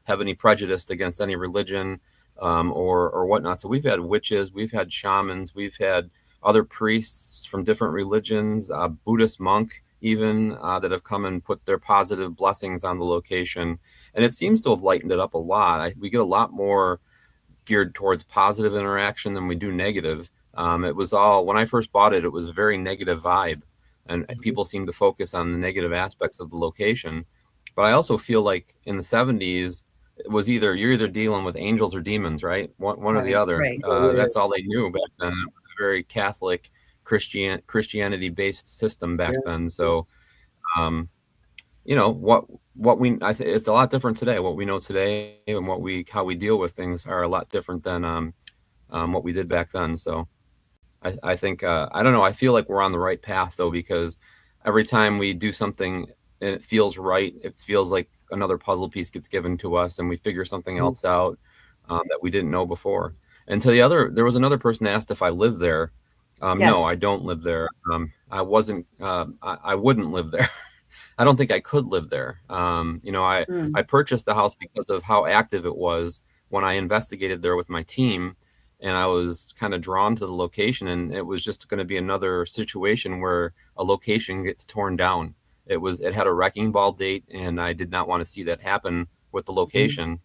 have any prejudice against any religion or whatnot. So we've had witches, we've had shamans, we've had other priests from different religions, Buddhist monk even that have come and put their positive blessings on the location, and it seems to have lightened it up a lot. We get a lot more geared towards positive interaction than we do negative. It was all when I first bought it, it was a very negative vibe, and people seem to focus on the negative aspects of the location. But I also feel like in the 70s, it was you're either dealing with angels or demons, right? One or the Right. other. Right. That's all they knew back then. It was a very Catholic Christianity based system back Yeah. then. So, you know I think it's a lot different today. What we know today and how we deal with things are a lot different than what we did back then. So I think I don't know. I feel like we're on the right path though, because every time we do something and it feels right, it feels like another puzzle piece gets given to us, and we figure something else out that we didn't know before. And there was another person that asked if I lived there. No, I Yes. don't live there. I wasn't. I wouldn't live there. I don't think I could live there. You know, I Mm. purchased the house because of how active it was when I investigated there with my team, and I was kind of drawn to the location, and it was just going to be another situation where a location gets torn down. It had a wrecking ball date, and I did not want to see that happen with the location.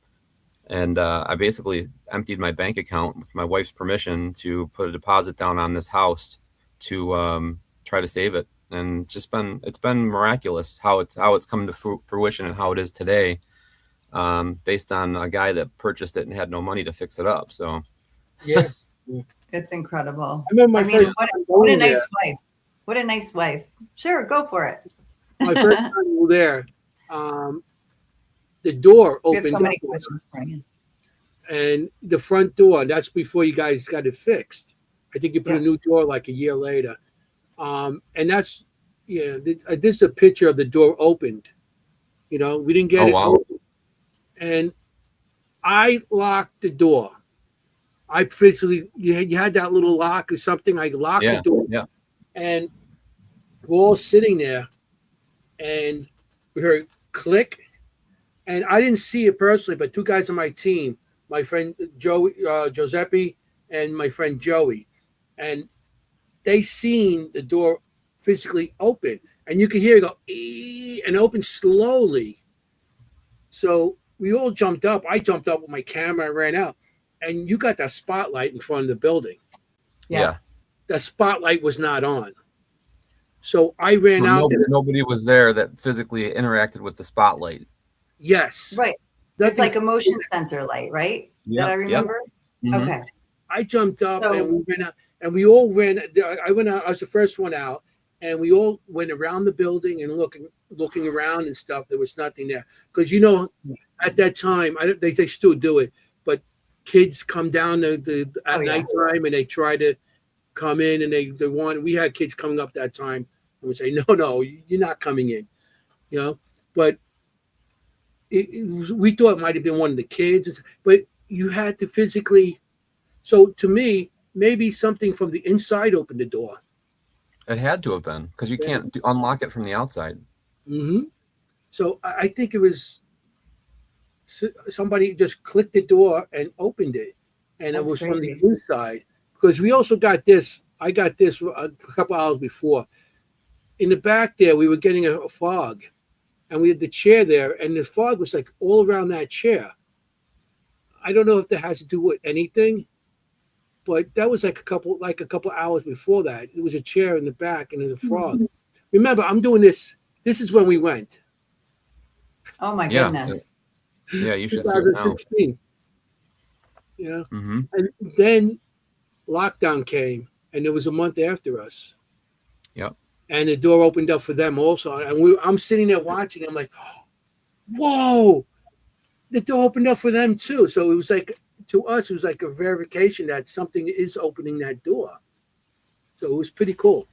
And I basically emptied my bank account with my wife's permission to put a deposit down on this house to try to save it. And it's been miraculous how it's come to fruition and how it is today, based on a guy that purchased it and had no money to fix it up. So Yeah. It's incredible. I remember I my mean, first what time a going nice there. wife. What a nice wife. Sure, go for it. My first time there, the door We have so opened many up, questions for you. and the front door. That's before you guys got it fixed. I think you put a Yeah. new door like a year later. And that's this is a picture of the door opened. You know, we didn't get oh it wow, open, and I locked the door. I physically you had that little lock or something. I locked the yeah, door, yeah, and we're all sitting there, and we heard click, and I didn't see it personally, but two guys on my team, my friend Giuseppe, and my friend Joey, and they seen the door physically open, and you could hear it go and open slowly. So we all jumped up. I jumped up with my camera and ran out, and you got that spotlight in front of the building. Yeah. The spotlight was not on, so I ran So out there. nobody was there that physically interacted with the spotlight. Yes, Right. It's nothing. like a motion sensor light, right? That I Yep, yep. remember. Mhm. Okay. I jumped up and So we ran out, and we all ran. I went out. I was the first one out, and we all went around the building and looking around and stuff. There was nothing there because, you know, at that time, they still do it, but kids come down Oh, at yeah. nighttime and they try to come in, and they want. We had kids coming up that time and we say, no, you're not coming in, you know. But we thought it might have been one of the kids, but you had to physically. So to me, maybe something from the inside opened the door. It had to have been, because you can't unlock it from the outside. Mm-hmm. So I think it was somebody just clicked the door and opened it, and That's it was from the crazy. inside. Because we also got this. I got this a couple hours before. In the back there, we were getting a fog, and we had the chair there, and the fog was like all around that chair. I don't know if that has to do with anything, but that was like a couple hours before that. It was a chair in the back and in the fog. Remember, I'm doing this. This is when we went. Oh my Yeah. goodness. Yeah, you should see it now. 2016. Yeah. Mm-hmm. And then lockdown came, and it was a month after us. Yep. And the door opened up for them also. And I'm sitting there watching. I'm like, whoa, the door opened up for them too. So it was like, to us, it was like a verification that something is opening that door. So it was pretty cool.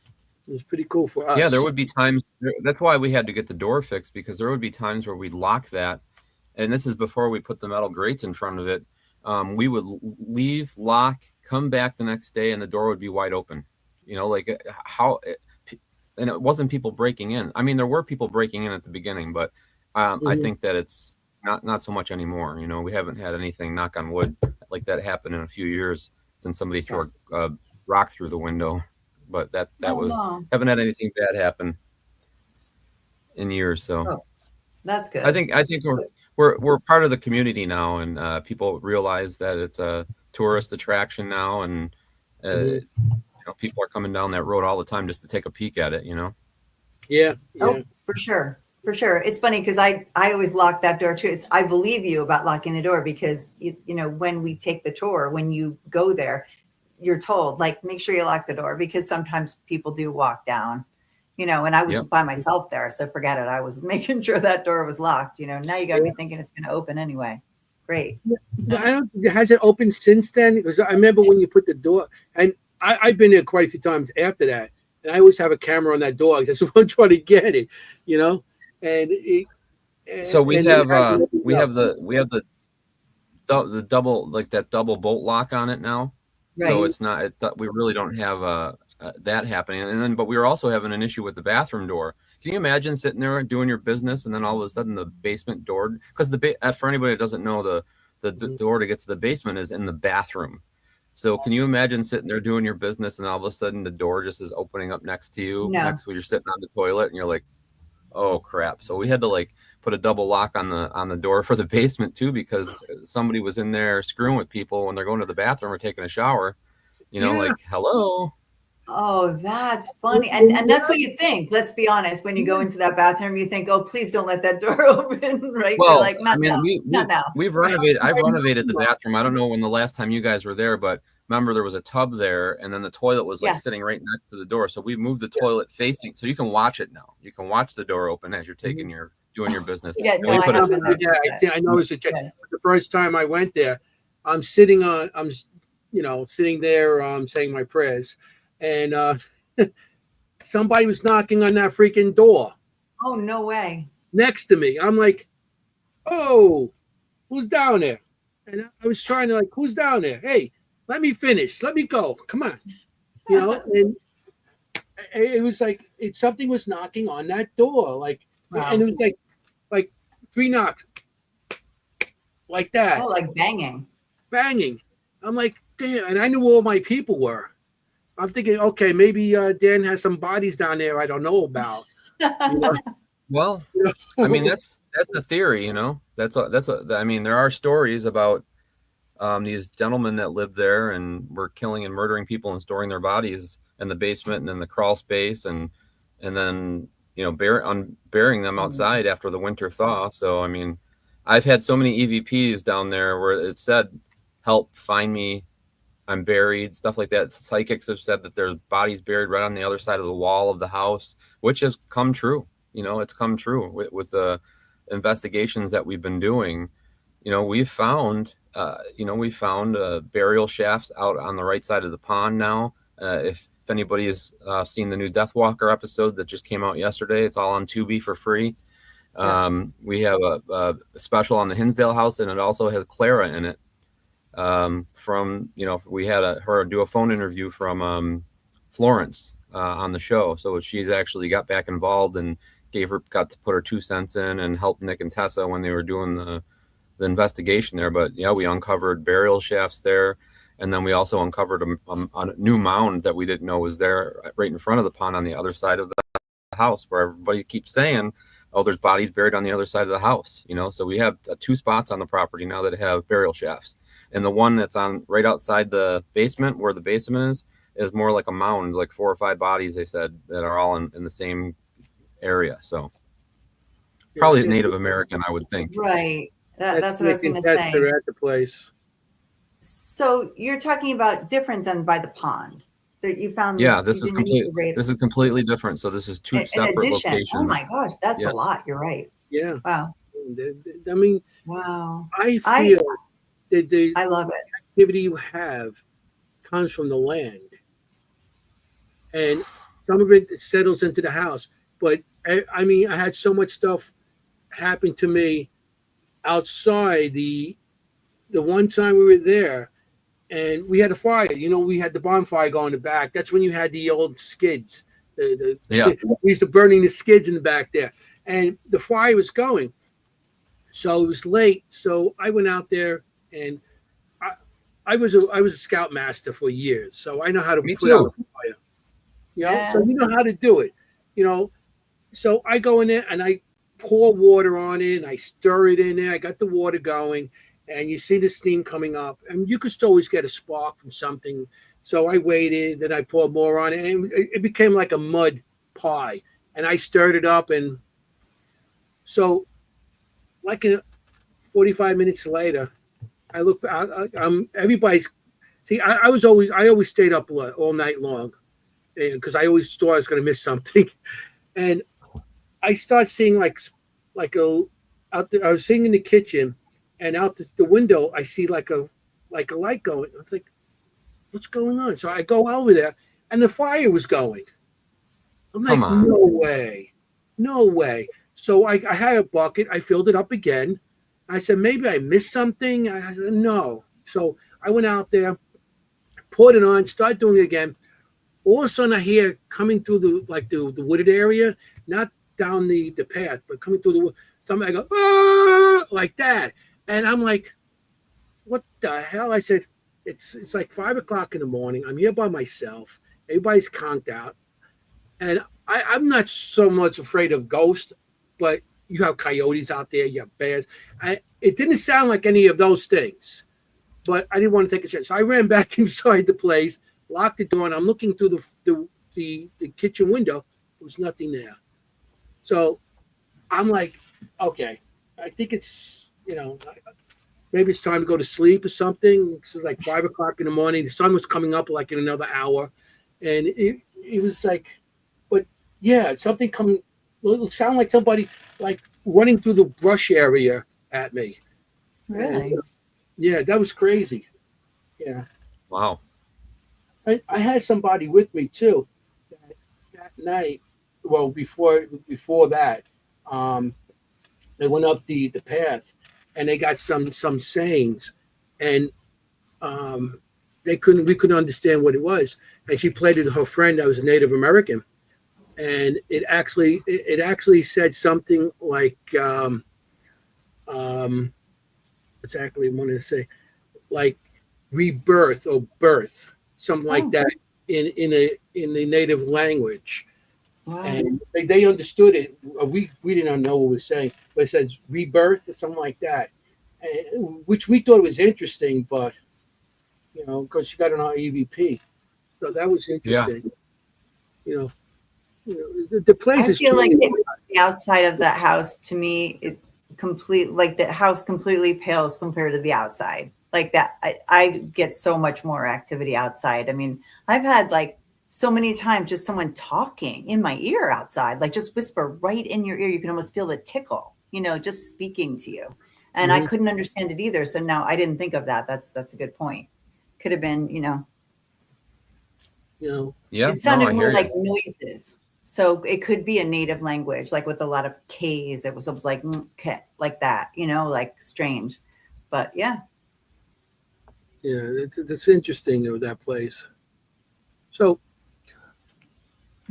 It was pretty cool for us. Yeah, there would be times. That's why we had to get the door fixed, because there would be times where we'd lock that, and this is before we put the metal grates in front of it. We would leave, lock, come back the next day, and the door would be wide open. You know, like and it wasn't people breaking in. I mean, there were people breaking in at the beginning, but I think that it's not so much anymore. You know, we haven't had anything, knock on wood, like that happen in a few years since somebody threw a rock through the window. But that was no. haven't had anything bad happen in years. So Oh, that's good. I think we're part of the community now, and people realize that it's a tourist attraction now, and you know, people are coming down that road all the time just to take a peek at it. You know. Yeah. Oh, for sure. For sure. It's funny because I always lock that door too. I believe you about locking the door because, you know, when we take the tour, when you go there, you're told, like, make sure you lock the door because sometimes people do walk down, you know, and I was by myself there. So forget it. I was making sure that door was locked. You know, now you got me thinking it's going to open anyway. Great. Has it opened since then? Because I remember when you put the door, and I've been there quite a few times after that, and I always have a camera on that door. That's what I'm trying to get it, you know. So we have the double, like that double bolt lock on it now. Right. So it's not, we really don't have that happening. And then, but we were also having an issue with the bathroom door. Can you imagine sitting there doing your business and then all of a sudden the basement door, because for anybody that doesn't know, the door to get to the basement is in the bathroom. So can you imagine sitting there doing your business and all of a sudden the door just is opening up next to you, next to where you're sitting on the toilet, and you're like, oh crap. So we had to like put a double lock on the door for the basement too, because somebody was in there screwing with people when they're going to the bathroom or taking a shower, you know, like, hello. Oh, that's funny. And that's what you think. Let's be honest. When you go into that bathroom, you think, oh, please don't let that door open, right? Well, you're like, not now. Not now. I've renovated the bathroom. I don't know when the last time you guys were there, but remember there was a tub there and then the toilet was like sitting right next to the door. So we moved the toilet facing, so you can watch it now. You can watch the door open as you're doing your business. Yeah, no, I haven't. I noticed it. The first time I went there, I'm sitting there, saying my prayers, and somebody was knocking on that freaking door. Oh, no way. Next to me. I'm like, oh, who's down there? And I was trying to like, who's down there? Hey, let me finish. Let me go. Come on. You know, and it was like something was knocking on that door. Like, and it was like 3 knocks. Like that. Oh, like banging. Banging. I'm like, damn. And I knew all my people were. I'm thinking, okay, maybe Dan has some bodies down there I don't know about. You know? Well, I mean, that's a theory, you know. I mean, there are stories about these gentlemen that lived there and were killing and murdering people and storing their bodies in the basement and in the crawl space, and then, you know, burying them outside after the winter thaw. So, I mean, I've had so many EVPs down there where it said, help find me I'm buried, stuff like that. Psychics have said that there's bodies buried right on the other side of the wall of the house, which has come true. It's come true with the investigations that we've been doing. We've found, burial shafts out on the right side of the pond now. If anybody has seen the new Death Walker episode that just came out yesterday, it's all on Tubi for free. We have a special on the Hinsdale house, and it also has Clara in it. We had her do a phone interview from Florence on the show. So she's actually got back involved and got to put her 2 cents in and help Nick and Tessa when they were doing the investigation there. But yeah, we uncovered burial shafts there. And then we also uncovered a new mound that we didn't know was there right in front of the pond on the other side of the house, where everybody keeps saying, oh, there's bodies buried on the other side of the house. So we have 2 spots on the property now that have burial shafts. And the one that's on right outside the basement, where the basement is more like a mound, like 4 or 5 bodies, they said, that are all in the same area. So probably Native American, I would think. Right. That's what I was going to say. say. At the place. So you're talking about different than by the pond that you found. Yeah, this is completely different. So this is 2 separate locations. Oh my gosh, that's a lot. You're right. Yeah. Wow. I mean, wow. I feel that I love it. Activity you have comes from the land, and some of it settles into the house. But I mean, I had so much stuff happen to me outside. The one time we were there, and we had a fire. We had the bonfire going in the back. That's when you had the old skids. We used to burning the skids in the back there, and the fire was going. So it was late. So I went out there, and I was a scoutmaster for years, so I know how to put out a fire. So you know how to do it. So I go in there and I pour water on it, and I stir it in there. I got the water going. And you see the steam coming up, and you could still always get a spark from something. So I waited, then I poured more on it, and it became like a mud pie. And I stirred it up, and so like 45 minutes later, I look. Everybody's see. I always stayed up all night long, because I always thought I was going to miss something, and I start seeing like out there. I was sitting in the kitchen. And out the window, I see like a light going. I was like, what's going on? So I go over there, and the fire was going. I'm like, no way. So I had a bucket. I filled it up again. I said, maybe I missed something. I said, no. So I went out there, poured it on, started doing it again. All of a sudden, I hear coming through the wooded area, not down the path, but coming through the wood. Somebody go, ah, like that. And I'm like, what the hell? I said, it's like 5 o'clock in the morning. I'm here by myself. Everybody's conked out. And I'm not so much afraid of ghosts, but you have coyotes out there, you have bears. It didn't sound like any of those things, but I didn't want to take a chance. So I ran back inside the place, locked the door, and I'm looking through the kitchen window. There was nothing there. So I'm like, okay, I think it's, maybe it's time to go to sleep or something. It's like 5 o'clock in the morning. The sun was coming up like in another hour. And it was like, but yeah, something coming, it sounded like somebody like running through the brush area at me. Really? And, yeah, that was crazy. Yeah. Wow. I had somebody with me too that night. Well, before that, they went up the path, and they got some sayings, and we couldn't understand what it was. And she played it to her friend that was a Native American, and it actually said something like exactly what I want to say, like rebirth or birth, something like that in the native language. Wow. And they understood it. We didn't know what it was saying, but it says rebirth or something like that, which we thought was interesting, but because she got an EVP, so that was interesting. Yeah. The place is. I feel like the outside of that house, to me, the house completely pales compared to the outside. like that. I get so much more activity outside. I mean, I've had like so many times just someone talking in my ear outside, like just whisper right in your ear. You can almost feel the tickle, just speaking to you. And I Mhm. couldn't understand it either. So now I didn't think of that. That's a good point. Could have been, You know, Yeah, it no, sounded I more hear like you. noises. So it could be a native language, like with a lot of K's. It was like "K," like that, like strange. But yeah, yeah, it's interesting with that place. So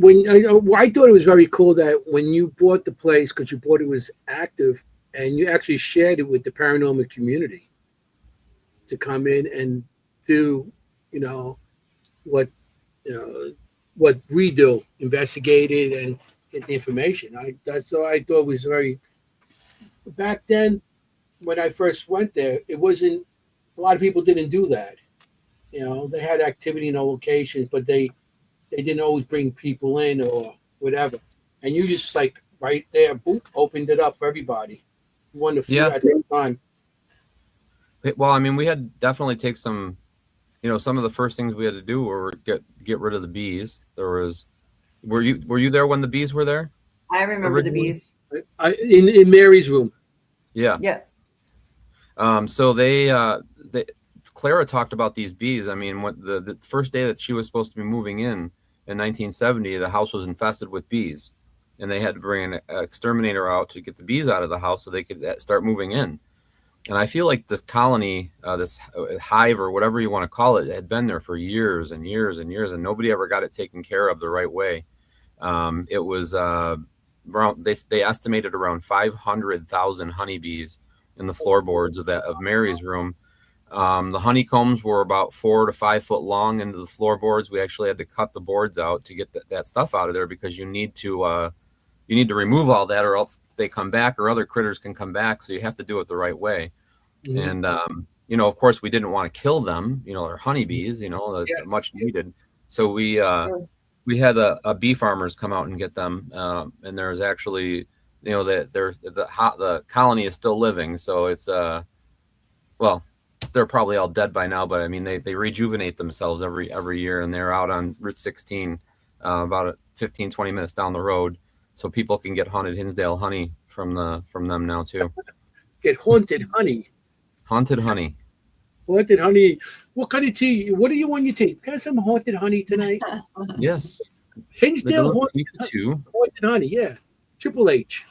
I thought it was very cool that when you bought the place, because you bought it was active, and you actually shared it with the paranormal community to come in and do, you know, what you know what we do, investigate it and get the information. That's what I thought was very back then when I first went there. It wasn't a lot of people didn't do that. They had activity in the locations, but they didn't always bring people in or whatever. And you just like right there, boom, opened it up for everybody. One of few Yeah. at that time. Well, I mean, we had to definitely take some, some of the first things we had to do were get rid of the bees. There was, were you there when the bees were there I remember the originally? bees. In Mary's room. Yeah. Yeah. So they Clara talked about these bees. I mean, what the first day that she was supposed to be moving in 1970, the house was infested with bees, and they had to bring an exterminator out to get the bees out of the house so they could start moving in. And I feel like this colony, this hive or whatever you want to call it, had been there for years and years and years, and nobody ever got it taken care of the right way. It was around they estimated around 500,000 honeybees in the floorboards of Mary's room. The honeycombs were about 4 to 5 foot long into the floorboards. We actually had to cut the boards out to get that stuff out of there because you need to remove all that, or else they come back, or other critters can come back. So you have to do it the right way. Mhm. And of course, we didn't want to kill them. They're honeybees. That's Yes. much needed. So we had a bee farmers come out and get them. And there's actually, the colony is still living. So it's well, they're probably all dead by now. But I mean, they rejuvenate themselves every year, and they're out on Route 16, about 15, 20 minutes down the road. So people can get haunted Hinsdale honey from them now too. Get haunted honey. Haunted honey. Haunted honey. What kind of tea? What do you want your tea? Can I have some haunted honey tonight? Yes. They Hinsdale deliver pizza too. haunted honey. Yeah. Triple H.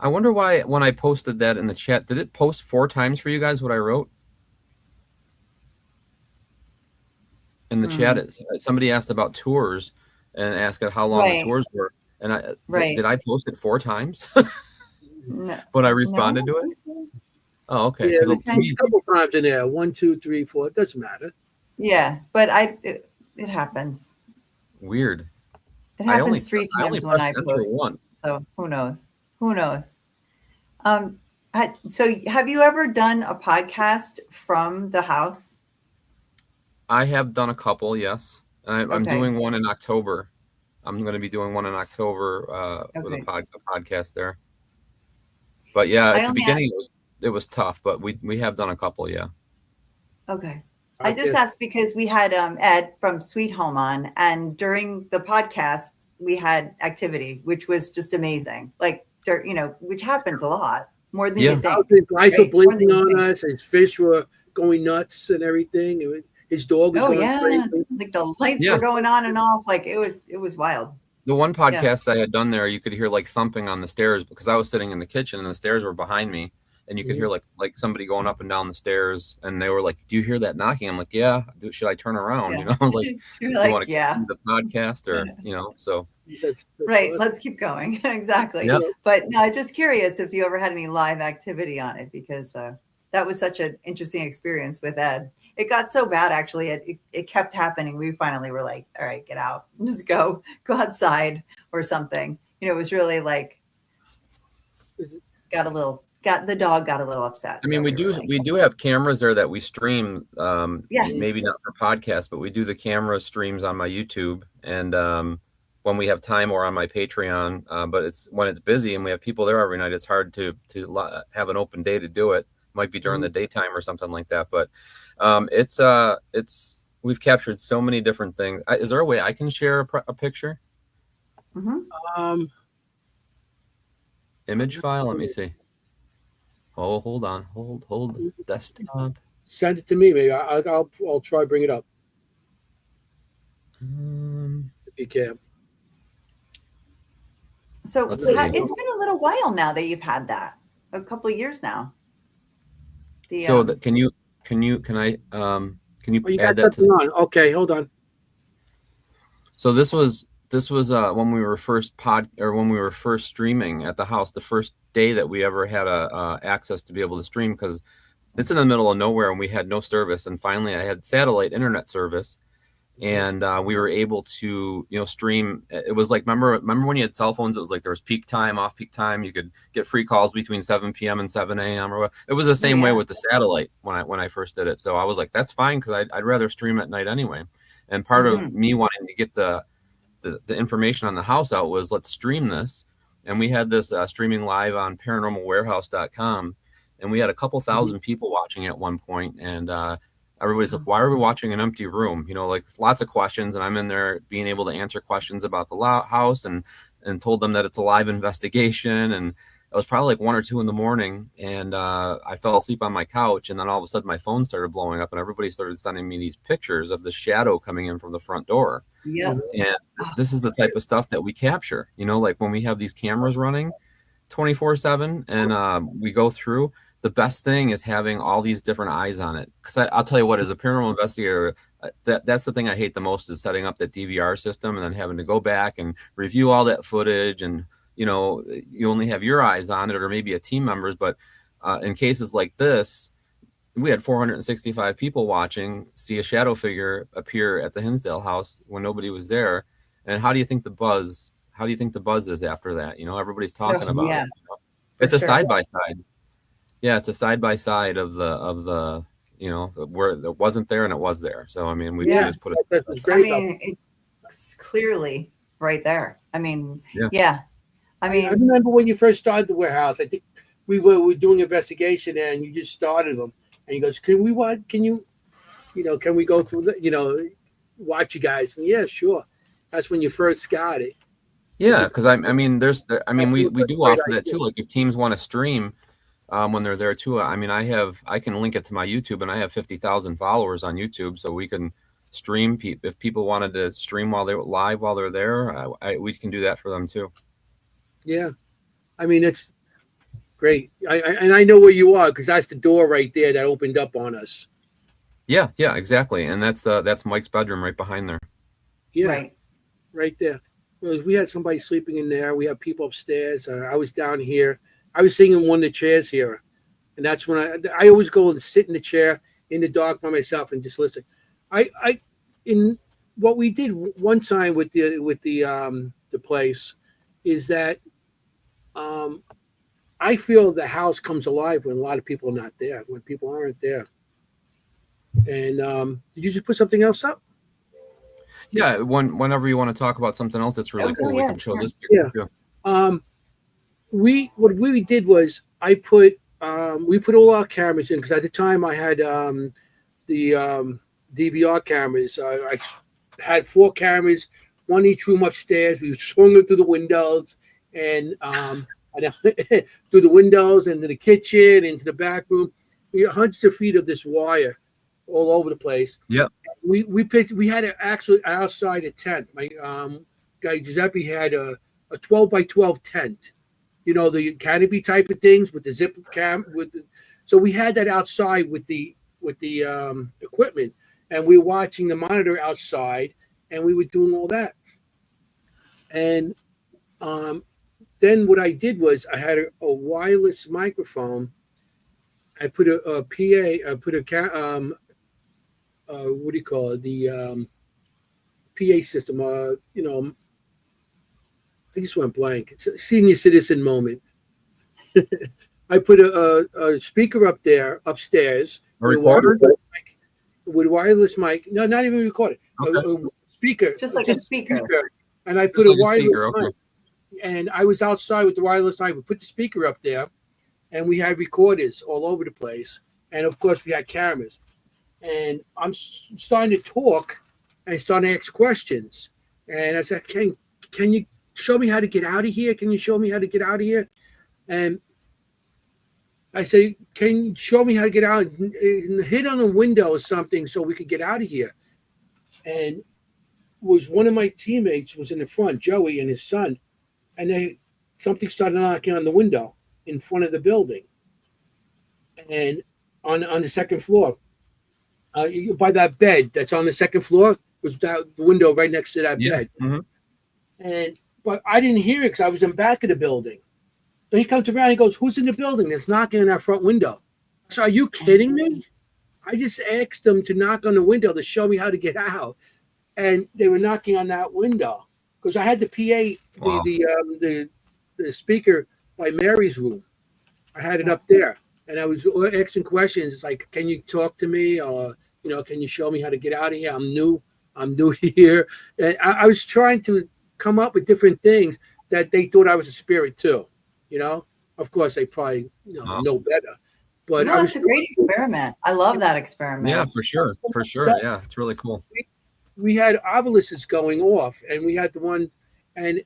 I wonder why when I posted that in the chat, did it post 4 times for you guys what I wrote? In the chat, somebody asked about tours and asked how long the Right. tours were. And Right. did I post it 4 times No, when I no, responded I to it? think so. Oh, okay. Yeah, Because to there's a me, couple times in there. 1, 2, 3, 4. It doesn't matter. Yeah, but it happens. weird. It I only happens three I only times when pressed I enter post. once. So who knows? Who knows? Um, so have you ever done a podcast from the house? I have done a couple, yes. And I'm Okay. doing one in October. I'm going to be doing one in October with a Okay. podcast there. But yeah, I at the only beginning it was tough, but we have done a couple, yeah. Okay. I I just guess asked because we had Ed from Sweet Home on, and during the podcast we had activity, which was just amazing. Like which happens a lot more than Yeah. you think, the guys were right? More than blinking you on think. us. His fish were going nuts and everything. His dog was Oh going yeah, crazy. like the lights Yeah. were going on and off. Like it was wild. The one Yeah. podcast I had done there, you could hear like thumping on the stairs because I was sitting in the kitchen and the stairs were behind me, and you could hear like somebody going up and down the stairs, and they were like, "Do you hear that knocking?" I'm like, "Yeah." Should I turn around? Yeah. Like, You're you like, want to yeah. continue the podcast, or so That's Right. awesome. Let's keep going. Exactly. yeah. But no, just curious if you ever had any live activity on it, because that was such an interesting experience with Ed. It got so bad, actually. It kept happening. We finally were like, all right, get out. Just go outside or something. It was really like, the dog got a little upset. I mean, So we were like, do have cameras there that we stream. yes. Maybe not for podcasts, but we do the camera streams on my YouTube, and when we have time, or on my Patreon. But it's when it's busy and we have people there every night, it's hard to have an open day to do it. might be during the daytime or something like that. But we've captured so many different things. Is there a way I can share a picture? Mm-hmm. Image file? Let me see. Oh, hold on. Hold. Desktop. Send it to me. Maybe I'll try to bring it up if you can. So Let's it's see. been a little while now that you've had that. A couple of years now. Can I can you Oh, you add got that something to? on? Okay, hold on. So this was when we were when we were first streaming at the house, the first day that we ever had access to be able to stream, because it's in the middle of nowhere and we had no service. And finally, I had satellite internet service, and we were able to stream. It was like, remember when you had cell phones? It was like there was peak time, off peak time. You could get free calls between 7 p.m. and 7 a.m. or what. It was the same way with the satellite when I first did it. So I was like, that's fine, because I'd rather stream at night anyway. And part of me wanting to get the information on the house out was, let's stream this. And we had this streaming live on paranormalwarehouse.com, and we had a couple thousand people watching at one point. And everybody's like, why are we watching an empty room? Like lots of questions. And I'm in there being able to answer questions about the house and told them that it's a live investigation. And it was probably like 1 or 2 in the morning, and I fell asleep on my couch, and then all of a sudden my phone started blowing up, and everybody started sending me these pictures of the shadow coming in from the front door. Yeah. And this is the type of stuff that we capture, like when we have these cameras running 24/7 and we go through. The best thing is having all these different eyes on it. Because I'll tell you what, as a paranormal investigator, that's the thing I hate the most, is setting up that DVR system and then having to go back and review all that footage. And you only have your eyes on it, or maybe a team member's. But in cases like this, we had 465 people watching, see a shadow figure appear at the Hinsdale house when nobody was there. And how do you think the buzz is after that? Everybody's talking about it. It's a side by side. Yeah, it's a side by side of the where it wasn't there and it was there. So I mean, we just put it. That's great. I mean, it's clearly right there. I mean, I I remember when you first started the warehouse. I think we were doing an investigation, and you just started them. And he goes, "Can we go through the, watch you guys?" And yeah, sure. That's when you first got it. Yeah, because we do offer that too. Like if teams want to stream when they're there too. I mean, I can link it to my YouTube, and I have 50,000 followers on YouTube, so we can stream. If people wanted to stream while they're there, we can do that for them too. Yeah, I mean, it's great. I know where you are, because that's the door right there that opened up on us. Yeah, exactly. And that's Mike's bedroom right behind there. Yeah, right there. We had somebody sleeping in there. We have people upstairs. I was down here. I was sitting in one of the chairs here, and that's when I always go and sit in the chair in the dark by myself and just listen. In what we did one time with the place is that I feel the house comes alive when a lot of people are not there, when people aren't there. And did you just put something else up? Yeah, whenever you want to talk about something else that's really cool, we can show this picture. Yeah. What we did was we put all our cameras in, because at the time I had the DVR cameras. I had 4 cameras, one each room upstairs. We swung them through the windows and through the windows into the kitchen, into the back room. We had hundreds of feet of this wire all over the place. Yep. We had actually outside a tent. My guy Giuseppe had a 12 by 12 tent. The canopy type of things with the zip cam so we had that outside with the equipment, and we were watching the monitor outside, and we were doing all that. And then what I did was I had a wireless microphone. I put a PA. I put a what do you call it? The PA system. I just went blank. It's a senior citizen moment. I put a speaker up there upstairs with wireless mic. No, not even recorded. Okay. A speaker, just like a speaker. And I put a wireless mic. And I was outside with the wireless mic. We put the speaker up there, and we had recorders all over the place, and of course we had cameras. And I'm starting to talk and starting to ask questions. And I said, can you show me how to get out of here? Can you show me how to get out of here? And I say, can you show me how to get out? And hit on a window or something so we could get out of here. And was one of my teammates was in the front, Joey and his son, and something started knocking on the window in front of the building, and on the second floor, by that bed that's on the second floor was the window right next to that bed. And but I didn't hear it because I was in back of the building. So he comes around, he goes, "Who's in the building that's knocking on our front window?" So are you kidding me? I just asked them to knock on the window to show me how to get out, and they were knocking on that window because I had the PA, Wow. the speaker by Mary's room. I had it up there, and I was asking questions. It's like, can you talk to me, or can you show me how to get out of here? I'm new here, and I was trying to come up with different things that they thought I was a spirit too. Of course they probably know better. But no, it's a great experiment. I love that experiment. Yeah, for sure. Yeah, it's really cool. We had obelisks going off, and we had the one, and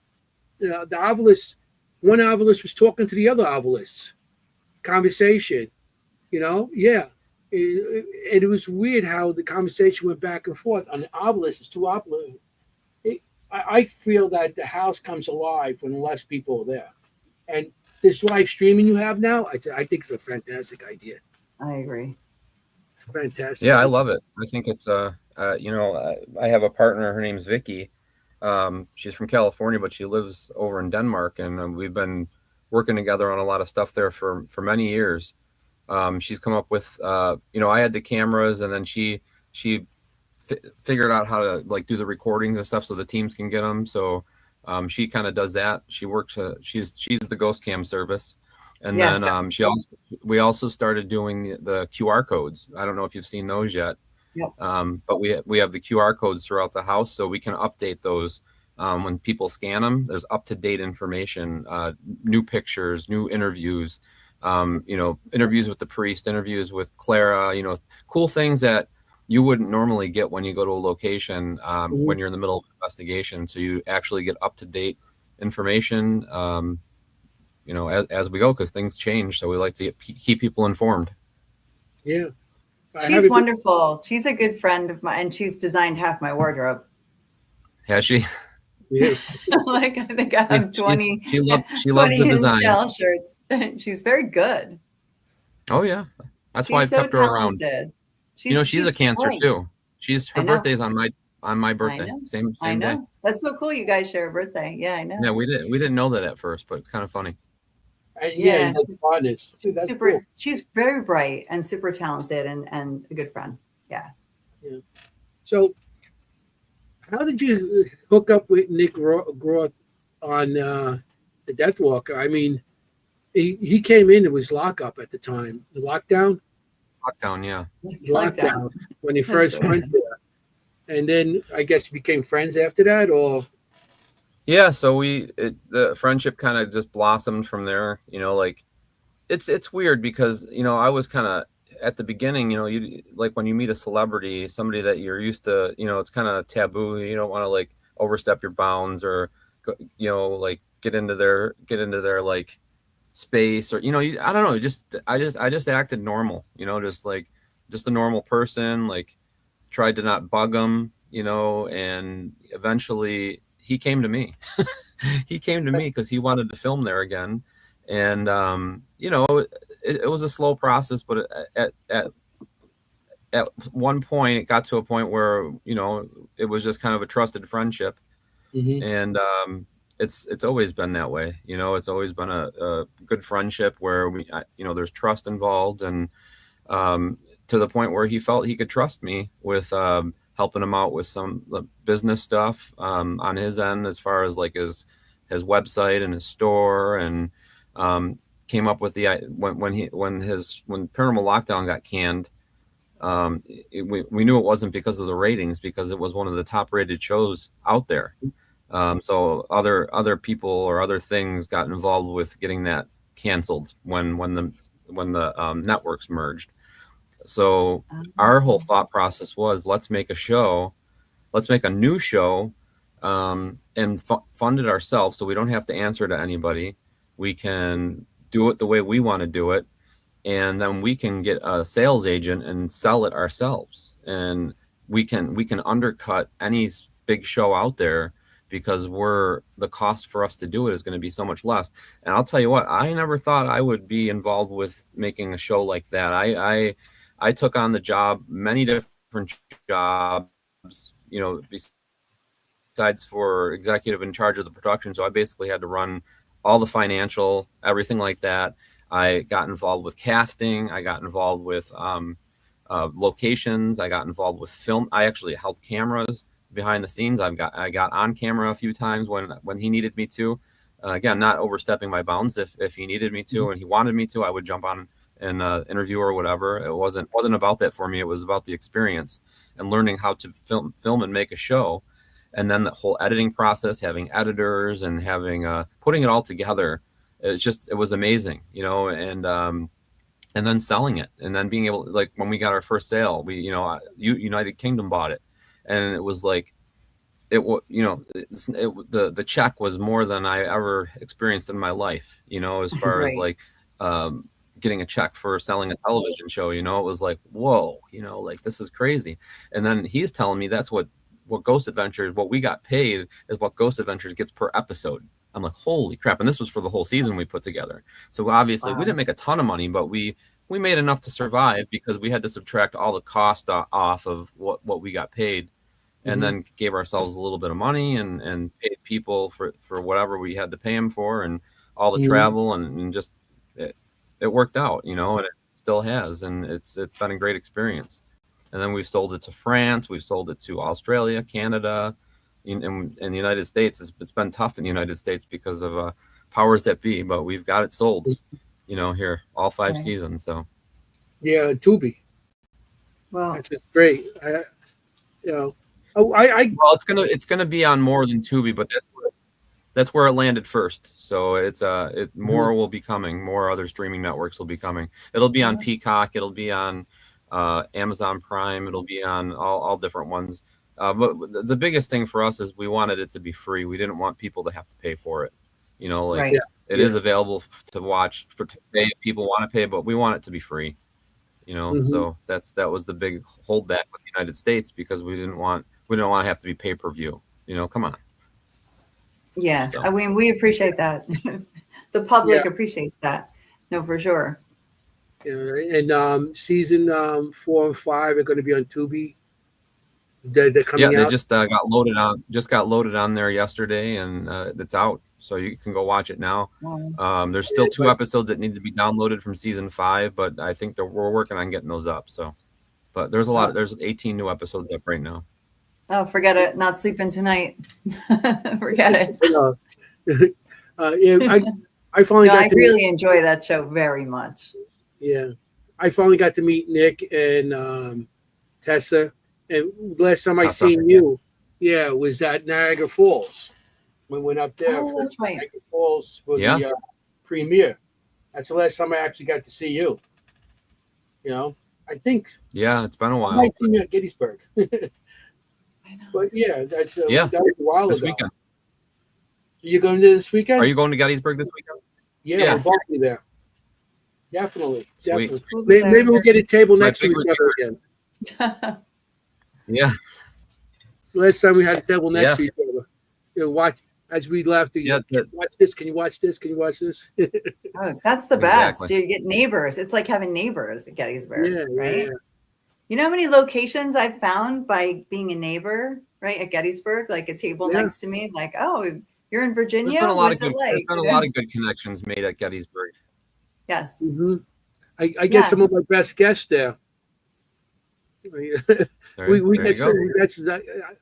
the obelisk, one obelisk was talking to the other obelisk, conversation, yeah. It was weird how the conversation went back and forth on the obelisks, two obelisks. I feel that the house comes alive when less people are there. And this live streaming you have now, I think it's a fantastic idea. I agree. It's fantastic. Yeah, I love it. I think it's I have a partner. Her name's Vicky. She's from California, but she lives over in Denmark, and we've been working together on a lot of stuff there for many years. She's come up with, I had the cameras, and then she figured out how to do the recordings and stuff so the teams can get them. So she kind of does that. She works. She's the ghost cam service. And yes. Then we also started doing the QR codes. I don't know if you've seen those yet. Yep. But we have the QR codes throughout the house, so we can update those when people scan them. There's up-to-date information, new pictures, new interviews, interviews with the priest, interviews with Clara, cool things that you wouldn't normally get when you go to a location when you're in the middle of an investigation. So you actually get up-to-date information, as we go, because things change. So we like to keep people informed. Yeah. She's wonderful. She's a good friend of mine, and she's designed half my wardrobe. Has she? Yeah. I think I have 20. She loved the design. Style shirts. She's very good. Oh yeah, that's why I've kept her around. She's a Cancer too. Her birthday's on my birthday. Same day. That's so cool. You guys share a birthday. Yeah, I know. Yeah, we didn't know that at first, but it's kind of funny. Yeah, she's very bright and super talented and a good friend. Yeah. So how did you hook up with Nick Groth on the Death Walker? I mean, he came in, it was lockup at the time. The lockdown, yeah. Lockdown when he first went there. And then I guess you became friends after that, or? Yeah, so the friendship kind of just blossomed from there. It's weird because I was kind of at the beginning. You like when you meet a celebrity, somebody that you're used to. It's kind of taboo. You don't want to overstep your bounds or get into their space, or I don't know. I just acted normal. Just a normal person. Tried to not bug him. And eventually he came to me. He came to me because he wanted to film there again. And, it was a slow process, but at one point it got to a point where, it was just kind of a trusted friendship. Mm-hmm. And it's always been that way. It's always been a good friendship where there's trust involved, and to the point where he felt he could trust me with helping him out with some business stuff on his end, as far as his website and his store, and came up with when Paranormal Lockdown got canned. We knew it wasn't because of the ratings, because it was one of the top rated shows out there. So other people or other things got involved with getting that canceled when the networks merged. So our whole thought process was, let's make a new show, and fund it ourselves, so we don't have to answer to anybody. We can do it the way we want to do it, and then we can get a sales agent and sell it ourselves, and we can undercut any big show out there, because the cost for us to do it is going to be so much less. And I'll tell you what, I never thought I would be involved with making a show like that. I took on the job, many different jobs, besides for executive in charge of the production. So I basically had to run all the financial, everything like that. I got involved with casting. I got involved with locations. I got involved with film. I actually held cameras behind the scenes. I got on camera a few times when he needed me to. Again, not overstepping my bounds. If he needed me to and he wanted me to, I would jump on an interview or whatever. It wasn't about that for me. It was about the experience and learning how to film and make a show. And then the whole editing process, having editors and having putting it all together. It was amazing, and then selling it, and then being able, like when we got our first sale, United Kingdom bought it, and it was like, the check was more than I ever experienced in my life, as far as like getting a check for selling a television show, it was like, whoa, like this is crazy. And then he's telling me that's what Ghost Adventures, what we got paid is what Ghost Adventures gets per episode. I'm like, holy crap. And this was for the whole season we put together. So obviously we didn't make a ton of money, but we made enough to survive, because we had to subtract all the cost off of what we got paid, and then gave ourselves a little bit of money and paid people for whatever we had to pay them for, and all the travel, and just it worked out, and it still has. And it's been a great experience. And then we've sold it to France. We've sold it to Australia, Canada, in the United States. It's been tough in the United States because of powers that be, but we've got it sold, here all 5 seasons. So yeah, Tubi. Well, That's just great. Well, it's gonna be on more than Tubi, but that's where it landed first. So it's more will be coming. More other streaming networks will be coming. It'll be on Peacock. It'll be on Amazon Prime. It'll be on all different ones. But the biggest thing for us is we wanted it to be free. We didn't want people to have to pay for it. It is available to watch to pay if people want to pay, but we want it to be free. So that was the big holdback with the United States, because we didn't want to have to be pay-per-view. Come on. Yeah, So. I mean, we appreciate that. The public appreciates that. No, for sure. And season 4 and 5 are going to be on Tubi. They're coming out. They just got loaded on there yesterday, and it's out, so you can go watch it now. There's still 2 episodes that need to be downloaded from season 5, but I think we're working on getting those up. So, but there's there's 18 new episodes up right now. Oh, forget it. Not sleeping tonight. Forget it. I finally got I really enjoy that show very much. Yeah, I finally got to meet Nick and Tessa. And last time I seen you, was at Niagara Falls. We went up there for that's right. Niagara Falls for the premiere. That's the last time I actually got to see you. I think. Yeah, it's been a while. I might see you at Gettysburg. I know. But that was a while this ago. weekend. You going to this weekend? Are you going to Gettysburg this weekend? Yeah, we'll both be there. Definitely. Sweet. Definitely. Maybe we'll get a table next to each other again. Yeah. Last time we had a table next to each other. Watch as we left. Watch this. Can you watch this? Can you watch this? Oh, that's the best. Exactly. You get neighbors. It's like having neighbors at Gettysburg, right? Yeah. You know how many locations I've found by being a neighbor, right, at Gettysburg, like a table next to me, like, oh, you're in Virginia. There's been a lot of good connections made at Gettysburg. Yes. Mm-hmm. I get some of my best guests there.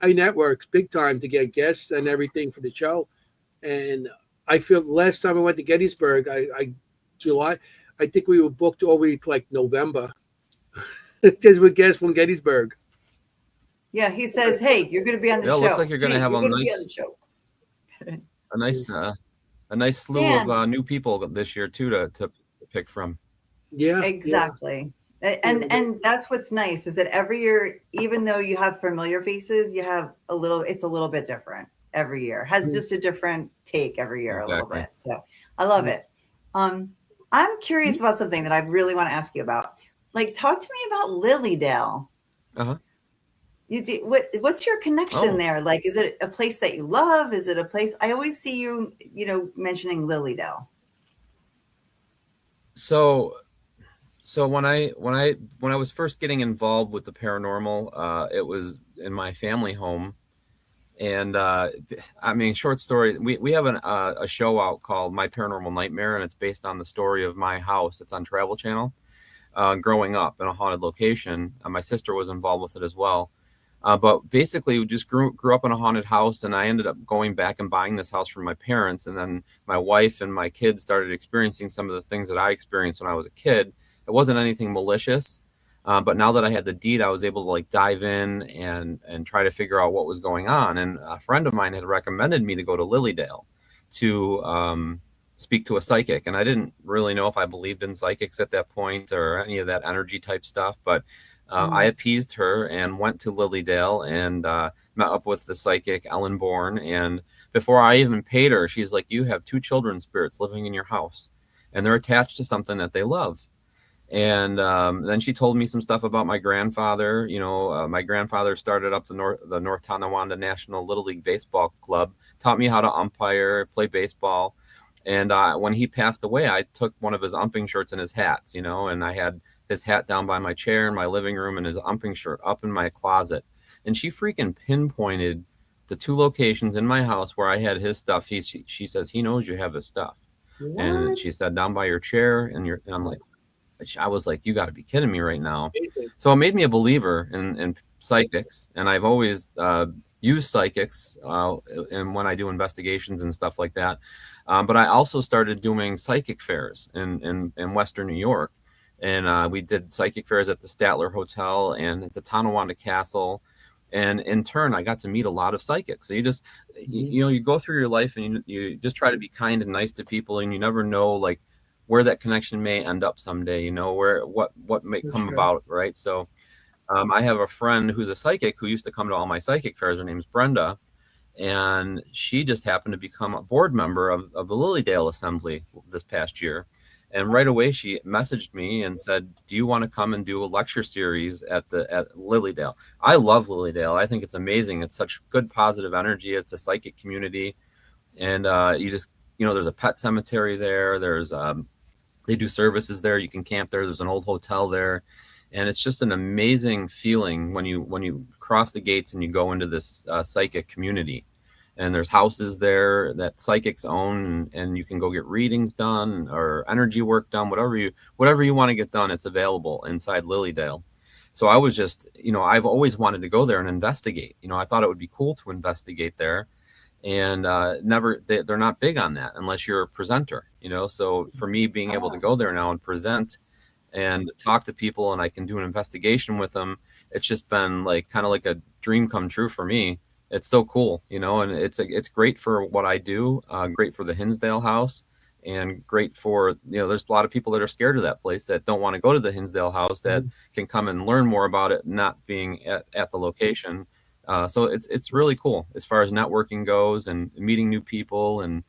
I network big time to get guests and everything for the show. And I feel last time I went to Gettysburg, July, I think we were booked all week like November. Just with guests from Gettysburg. Yeah, he says, "Hey, you're going to be on the show." It looks like you're going to have a a nice slew Dan, of new people this year too to pick from. Yeah. exactly. Yeah. And that's what's nice is that every year, even though you have familiar faces, you have it's a little bit different every year. Has just a different take every year a little Exactly. bit. So I love it. I'm curious about something that I really want to ask you about. Like, talk to me about Lilydale. Uh-huh. What's your connection Oh. there? Like, is it a place that you love? Is it a place I always see you, mentioning Lilydale? So when I was first getting involved with the paranormal, it was in my family home. And I mean, short story, we have a show out called My Paranormal Nightmare, and it's based on the story of my house. It's on Travel Channel. Growing up in a haunted location, my sister was involved with it as well. But basically, we just grew up in a haunted house, and I ended up going back and buying this house from my parents. And then my wife and my kids started experiencing some of the things that I experienced when I was a kid. It wasn't anything malicious, but now that I had the deed, I was able to like dive in and try to figure out what was going on. And a friend of mine had recommended me to go to Lilydale to speak to a psychic, and I didn't really know if I believed in psychics at that point or any of that energy type stuff, but I appeased her and went to Lilydale and met up with the psychic Ellen Bourne. And before I even paid her, she's like, "You have two children spirits living in your house, and they're attached to something that they love." And then she told me some stuff about my grandfather. My grandfather started up the North Tonawanda National Little League Baseball Club, taught me how to umpire, play baseball. And when he passed away, I took one of his umping shirts and his hats, and I had his hat down by my chair in my living room and his umping shirt up in my closet. And she freaking pinpointed the two locations in my house where I had his stuff. She says, he knows you have his stuff. What? And she said, down by your chair. And I'm like, I was like, you got to be kidding me right now. So it made me a believer in psychics. And I've always used psychics and when I do investigations and stuff like that. But I also started doing psychic fairs in Western New York. And we did psychic fairs at the Statler Hotel and at the Tonawanda Castle. And in turn, I got to meet a lot of psychics. So you just, you go through your life and you just try to be kind and nice to people, and you never know like where that connection may end up someday, what may come about, right? So I have a friend who's a psychic who used to come to all my psychic fairs. Her name's Brenda. And she just happened to become a board member of the Lilydale Assembly this past year. And right away, she messaged me and said, "Do you want to come and do a lecture series at Lilydale?" I love Lilydale. I think it's amazing. It's such good positive energy. It's a psychic community, and you just there's a pet cemetery there. There's they do services there. You can camp there. There's an old hotel there, and it's just an amazing feeling when you cross the gates and you go into this psychic community. And there's houses there that psychics own, and you can go get readings done or energy work done, whatever you want to get done. It's available inside Lilydale. So I was just, I've always wanted to go there and investigate. I thought it would be cool to investigate there, and they're not big on that unless you're a presenter. So for me, being able to go there now and present and talk to people, and I can do an investigation with them, it's just been like kind of like a dream come true for me. It's so cool, and it's great for what I do, great for the Hinsdale house, and great for, there's a lot of people that are scared of that place that don't want to go to the Hinsdale house that can come and learn more about it, not being at the location. So it's really cool as far as networking goes and meeting new people. And,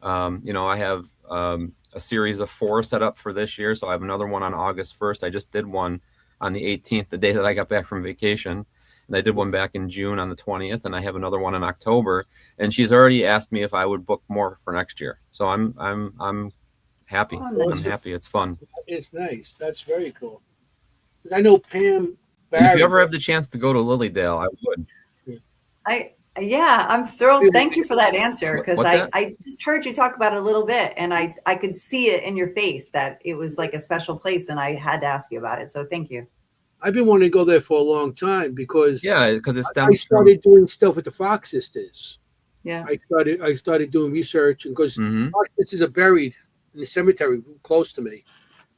I have a series of 4 set up for this year. So I have another one on August 1st. I just did one on the 18th, the day that I got back from vacation. And I did one back in June on the 20th, and I have another one in October. And she's already asked me if I would book more for next year. So I'm happy. I'm happy. It's fun. It's nice. That's very cool. I know Pam Barry. And if you ever have the chance to go to Lilydale, I would. I'm thrilled. Thank you for that answer, because What's I just heard you talk about it a little bit, and I could see it in your face that it was like a special place, and I had to ask you about it. So thank you. I've been wanting to go there for a long time because I started doing stuff with the Fox sisters. Yeah, I started doing research, and because Fox sisters are buried in the cemetery close to me,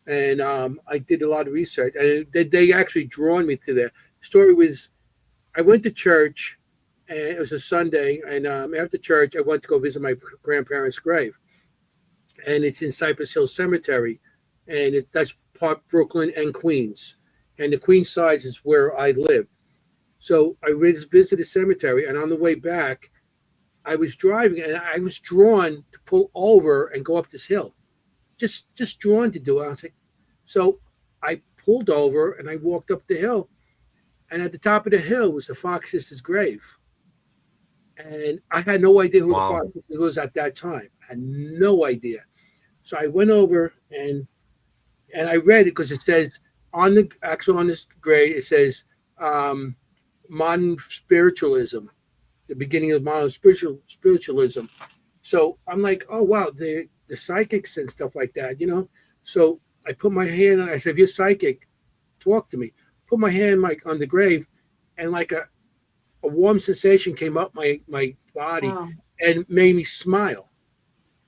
and I did a lot of research, and they actually drawn me to there. The story was, I went to church, and it was a Sunday, and after church, I went to go visit my grandparents' grave. and it's in Cypress Hill Cemetery, and that's part Brooklyn and Queens, and the Queens side is where I live. So I visited the cemetery, and on the way back, I was driving, and I was drawn to pull over and go up this hill, just drawn to do it. I was like, so I pulled over and I walked up the hill, and at the top of the hill was the Fox Sisters' grave, and I had no idea who the Wow. Fox Sisters was at that time. I had no idea. So I went over and I read it because it says on this grade it says modern spiritualism, the beginning of modern spiritualism. So I'm like, oh wow, the psychics and stuff like that, you know. So I put my hand on. I said, if you're psychic, talk to me. Put my hand like on the grave, and like a warm sensation came up my body Wow. and made me smile.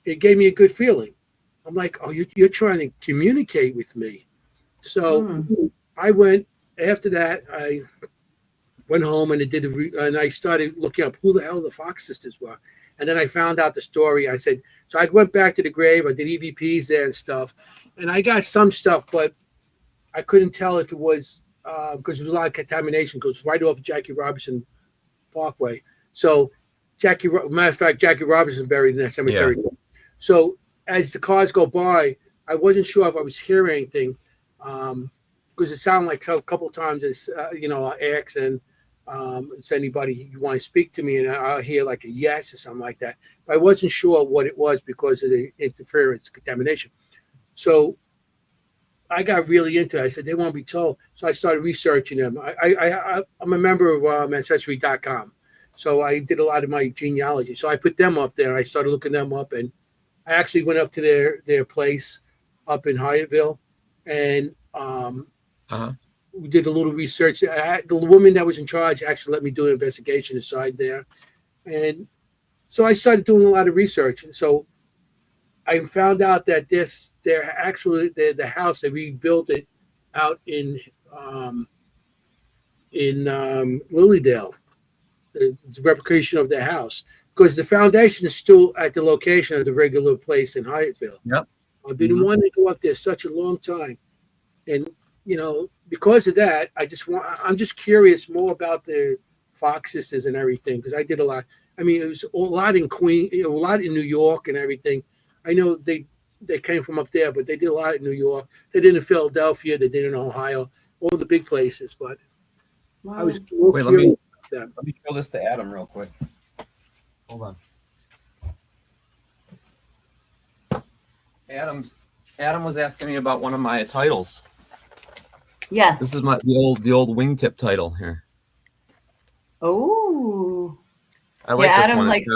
It gave me a good feeling. I'm like, oh, you're trying to communicate with me. So I went after that. I went home and and I started looking up who the hell the Fox Sisters were. And then I found out the story. I said, so I went back to the grave. I did EVPs there and stuff. And I got some stuff, but I couldn't tell if it was because there was a lot of contamination. It goes right off Jackie Robinson Parkway. So matter of fact, Jackie Robinson buried in that cemetery. Yeah. So as the cars go by, I wasn't sure if I was hearing anything because it sounded like a couple of times, I asked and it's anybody you want to speak to me, and I'll hear like a yes or something like that. But I wasn't sure what it was because of the interference, contamination. So I got really into it. I said, they won't be told. So I started researching them. I'm a member of Ancestry.com. So I did a lot of my genealogy. So I put them up there. I started looking them up, and I actually went up to their place up in Hyattville, and we did a little research. The woman that was in charge actually let me do an investigation inside there. And so I started doing a lot of research. And so I found out that the house, they rebuilt it out in Lilydale, the replication of the house, because the foundation is still at the location of the regular place in Hyattville. Yep. I've been wanting to go up there such a long time. And, because of that, I'm just curious more about the Fox Sisters and everything, because I did a lot. I mean, it was a lot in a lot in New York and everything. I know they came from up there, but they did a lot in New York. They did in Philadelphia. They did in Ohio, all the big places. But Wow. I was Wait, let me show this to Adam real quick. Hold on. Adam was asking me about one of my titles. Yes. This is the old wingtip title here. Oh. I like this Adam one. likes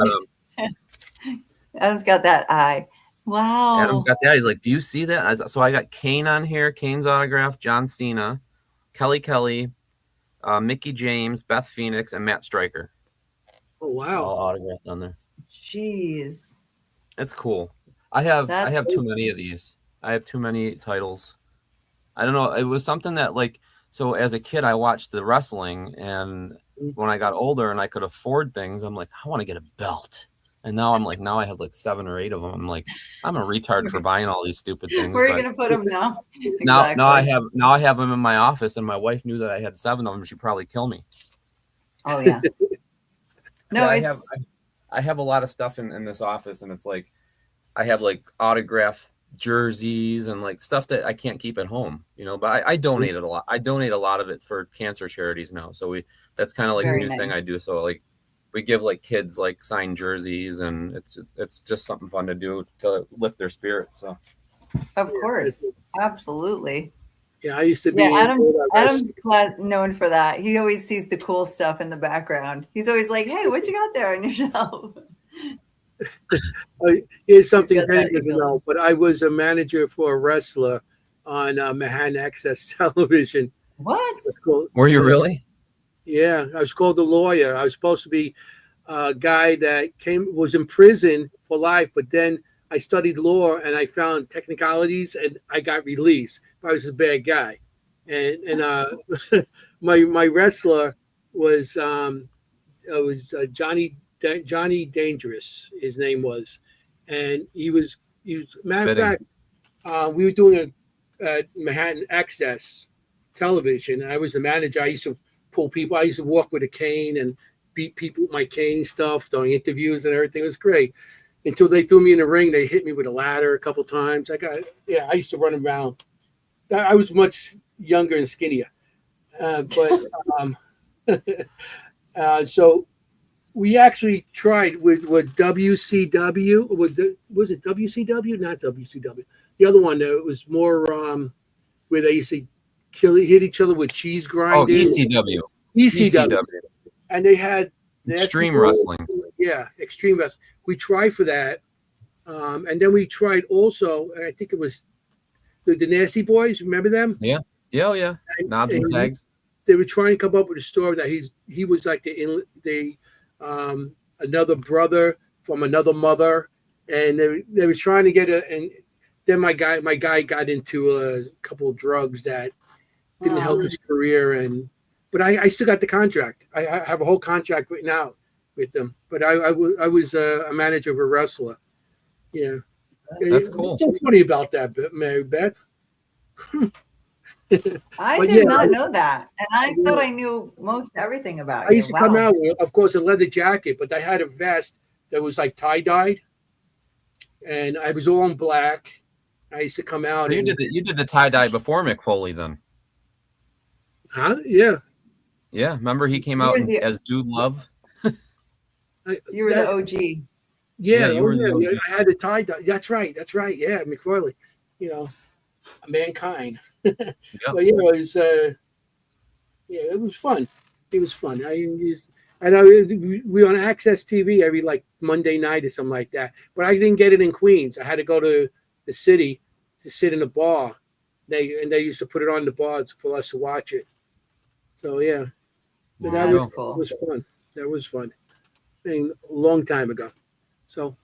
Adam's got that eye. Wow. Adam's got that. He's like, do you see that? So I got Kane on here, Kane's autograph, John Cena, Kelly, Mickey James, Beth Phoenix, and Matt Stryker. Oh wow! All autographed on there. Jeez. It's cool. I have too many of these. I have too many titles. I don't know. It was something that so as a kid I watched the wrestling, and when I got older and I could afford things, I'm like, I want to get a belt. And now I have 7 or 8 of them. I'm like, I'm a retard for buying all these stupid things. Where are you gonna put them now? Exactly. Now I have them in my office, and my wife knew that I had 7 of them. She'd probably kill me. Oh yeah. No, I have a lot of stuff in this office, and it's like I have autograph jerseys and stuff that I can't keep at home, but I donate it a lot. I donate a lot of it for cancer charities now. So that's kind of the new thing I do. So we give kids signed jerseys, and it's just something fun to do to lift their spirits. So of course, absolutely. Yeah, I used to be. Yeah, Adam's known for that. He always sees the cool stuff in the background. He's always like, "Hey, what you got there on your shelf?" Here's something Henry doesn't know, but I was a manager for a wrestler on Manhattan Access Television. What? Were you really? Yeah, I was called the lawyer. I was supposed to be a guy that was in prison for life, but then I studied law and I found technicalities and I got released. But I was a bad guy, and my wrestler was Johnny Dangerous. His name was, and he was Matter of Fitting. fact, we were doing a Manhattan Access television. I was the manager. I used to pull people. I used to walk with a cane and beat people with my cane and stuff, doing interviews and everything. It was great. Until they threw me in the ring, they hit me with a ladder a couple times. I used to run around. I was much younger and skinnier, but so we actually tried with WCW. Was it WCW? Not WCW. The other one, it was more where they used to hit each other with cheese Oh, grinding. ECW. ECW. And they had Extreme Wrestling. Yeah, Extreme Wrestling. We tried for that. And then we tried also, I think it was the Nasty Boys. Remember them? Yeah. Yeah. Oh, yeah. Knobs and tags. They were trying to come up with a story that he was like the another brother from another mother, and they were trying to get and then my guy got into a couple of drugs that didn't help his career, but I still got the contract. I have a whole contract right now with them, but I was a manager of a wrestler. Yeah, That's cool. What's so funny about that, Mary Beth? I did not know that, and I thought I knew most everything about you. I used to come out with, of course, a leather jacket, but I had a vest that was like tie-dyed, and I was all in black. I used to come out. You did the tie-dye before Mick Foley, then? Huh? Yeah. Yeah. Remember he came out as Dude Love? You were the OG. Yeah, you were the OG. I had a tie-dye. That's right. Yeah, Mick Foley. Mankind. Yep. But it was it was fun. It was fun. We on Access TV every like Monday night or something like that. But I didn't get it in Queens. I had to go to the city to sit in a bar. They used to put it on the bars for us to watch it. So yeah, so that was cool. Was fun. That was fun. A long time ago. So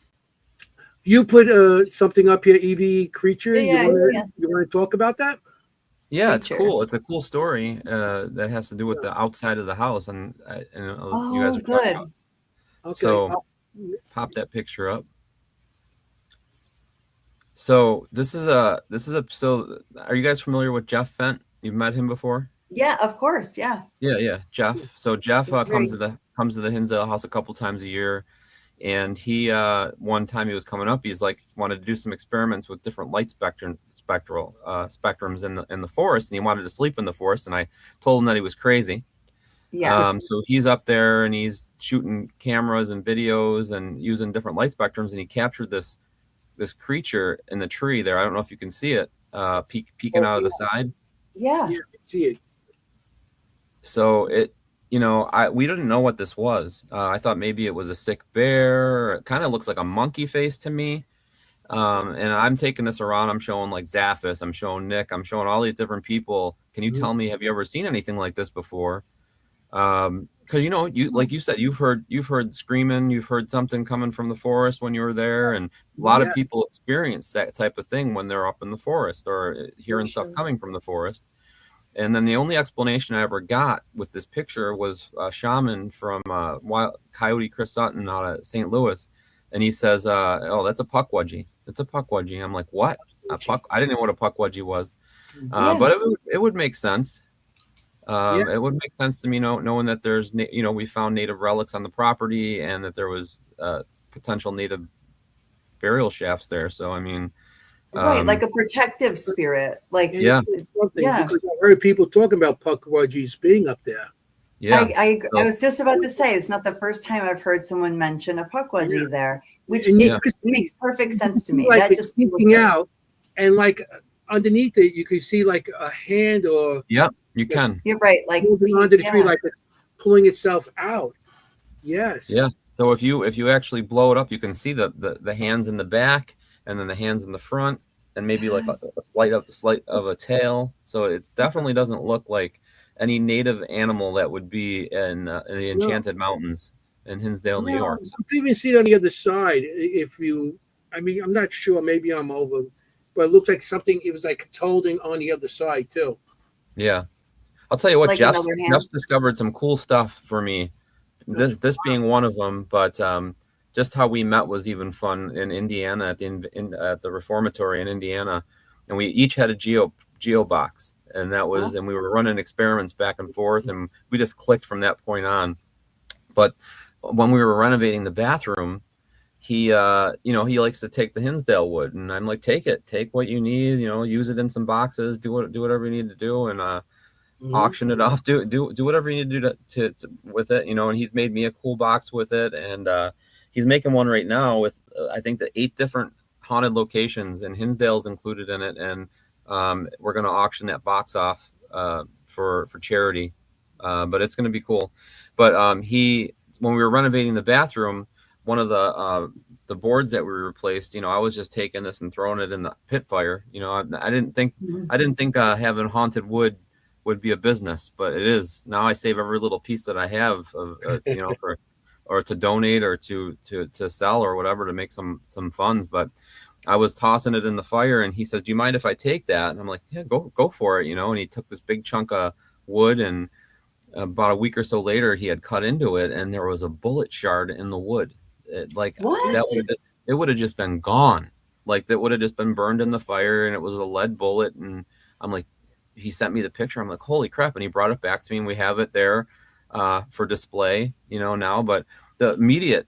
you put something up here, Evie Creature. Yeah, you want to talk about that? Yeah, it's cool. It's a cool story that has to do with the outside of the house, and you guys are talking about. Okay. So pop that picture up. So this is a so are you guys familiar with Jeff Fent? You've met him before? Yeah, of course. Yeah. Yeah, Jeff. So Jeff comes to the Hinsdale house a couple times a year. And he one time he was coming up, he's like wanted to do some experiments with different light spectrums in the forest, and he wanted to sleep in the forest, and I told him that he was crazy. Yeah. So he's up there and he's shooting cameras and videos and using different light spectrums, and he captured this creature in the tree there. I don't know if you can see it peeking out of the side. Yeah, I can see it. So we didn't know what this was. I thought maybe it was a sick bear. It kind of looks like a monkey face to me. And I'm taking this around. I'm showing like Zaphis. I'm showing Nick. I'm showing all these different people. Can you tell me, have you ever seen anything like this before? Because you like you said, you've heard screaming. You've heard something coming from the forest when you were there, and a lot of people experience that type of thing when they're up in the forest or hearing stuff coming from the forest. And then the only explanation I ever got with this picture was a shaman from Coyote Chris Sutton out of St. Louis. And he says, oh, that's a puckwudgie. It's a puckwudgie. I'm like, what? A puck? I didn't know what a puckwudgie was. But it would make sense. It would make sense to me, knowing that there's, we found native relics on the property and that there was potential native burial shafts there. So, I mean, right, like a protective spirit. Like, because I heard people talking about puckwudgies being up there. Yeah, I was just about to say, it's not the first time I've heard someone mention a puckwudgie there, which makes perfect sense to me. Like that just peeking out, and like underneath it, you could see like a hand or. Yep, you can. You're right, like moving onto the tree, like it's pulling itself out. Yes. Yeah. So if you actually blow it up, you can see the hands in the back, and then the hands in the front, and maybe like a slight of a tail. So it definitely doesn't look like any native animal that would be in the Enchanted Mountains in Hinsdale, New York. So. You can even see it on the other side. I'm not sure. Maybe I'm over, but it looks like something. It was like it's holding on the other side too. Yeah, I'll tell you what. Like Jeff's discovered some cool stuff for me. This being one of them, but just how we met was even fun in Indiana at the reformatory in Indiana, and we each had a geo box, and that was, and we were running experiments back and forth, and we just clicked from that point on. But when we were renovating the bathroom, he he likes to take the Hinsdale wood, and I'm like, take what you need, use it in some boxes, do whatever you need to do, and auction it off, do whatever you need to do to with it, and he's made me a cool box with it, and he's making one right now with I think the 8 different haunted locations, and Hinsdale's included in it, and we're going to auction that box off for charity, but it's going to be cool. But when we were renovating the bathroom, one of the boards that we replaced, I was just taking this and throwing it in the pit fire. I didn't think having haunted wood would be a business, but it is. Now I save every little piece that I have of for or to donate or to sell or whatever to make some funds. But I was tossing it in the fire, and he says, "Do you mind if I take that?" And I'm like, "Yeah, go for it." And he took this big chunk of wood, and about a week or so later, he had cut into it, and there was a bullet shard in the wood. It would have just been gone. Like that would have just been burned in the fire, and it was a lead bullet. And I'm like, he sent me the picture. I'm like, holy crap. And he brought it back to me, and we have it there for display, now. But the immediate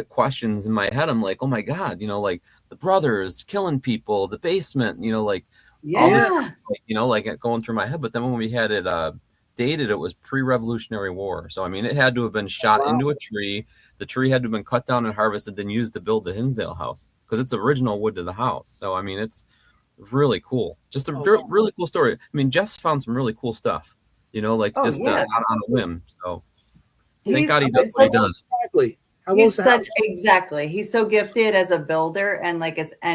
questions in my head, I'm like, oh my God, like the brothers killing people, the basement, all this, like going through my head. But then when we had it dated, it was pre-Revolutionary War. So, I mean, it had to have been shot into a tree. The tree had to have been cut down and harvested, then used to build the Hinsdale house, because it's original wood to the house. So, I mean, it's really cool. Just a really cool story. I mean, Jeff's found some really cool stuff, out on a whim. So thank God he does what he does. Exactly. He's so gifted as a builder, and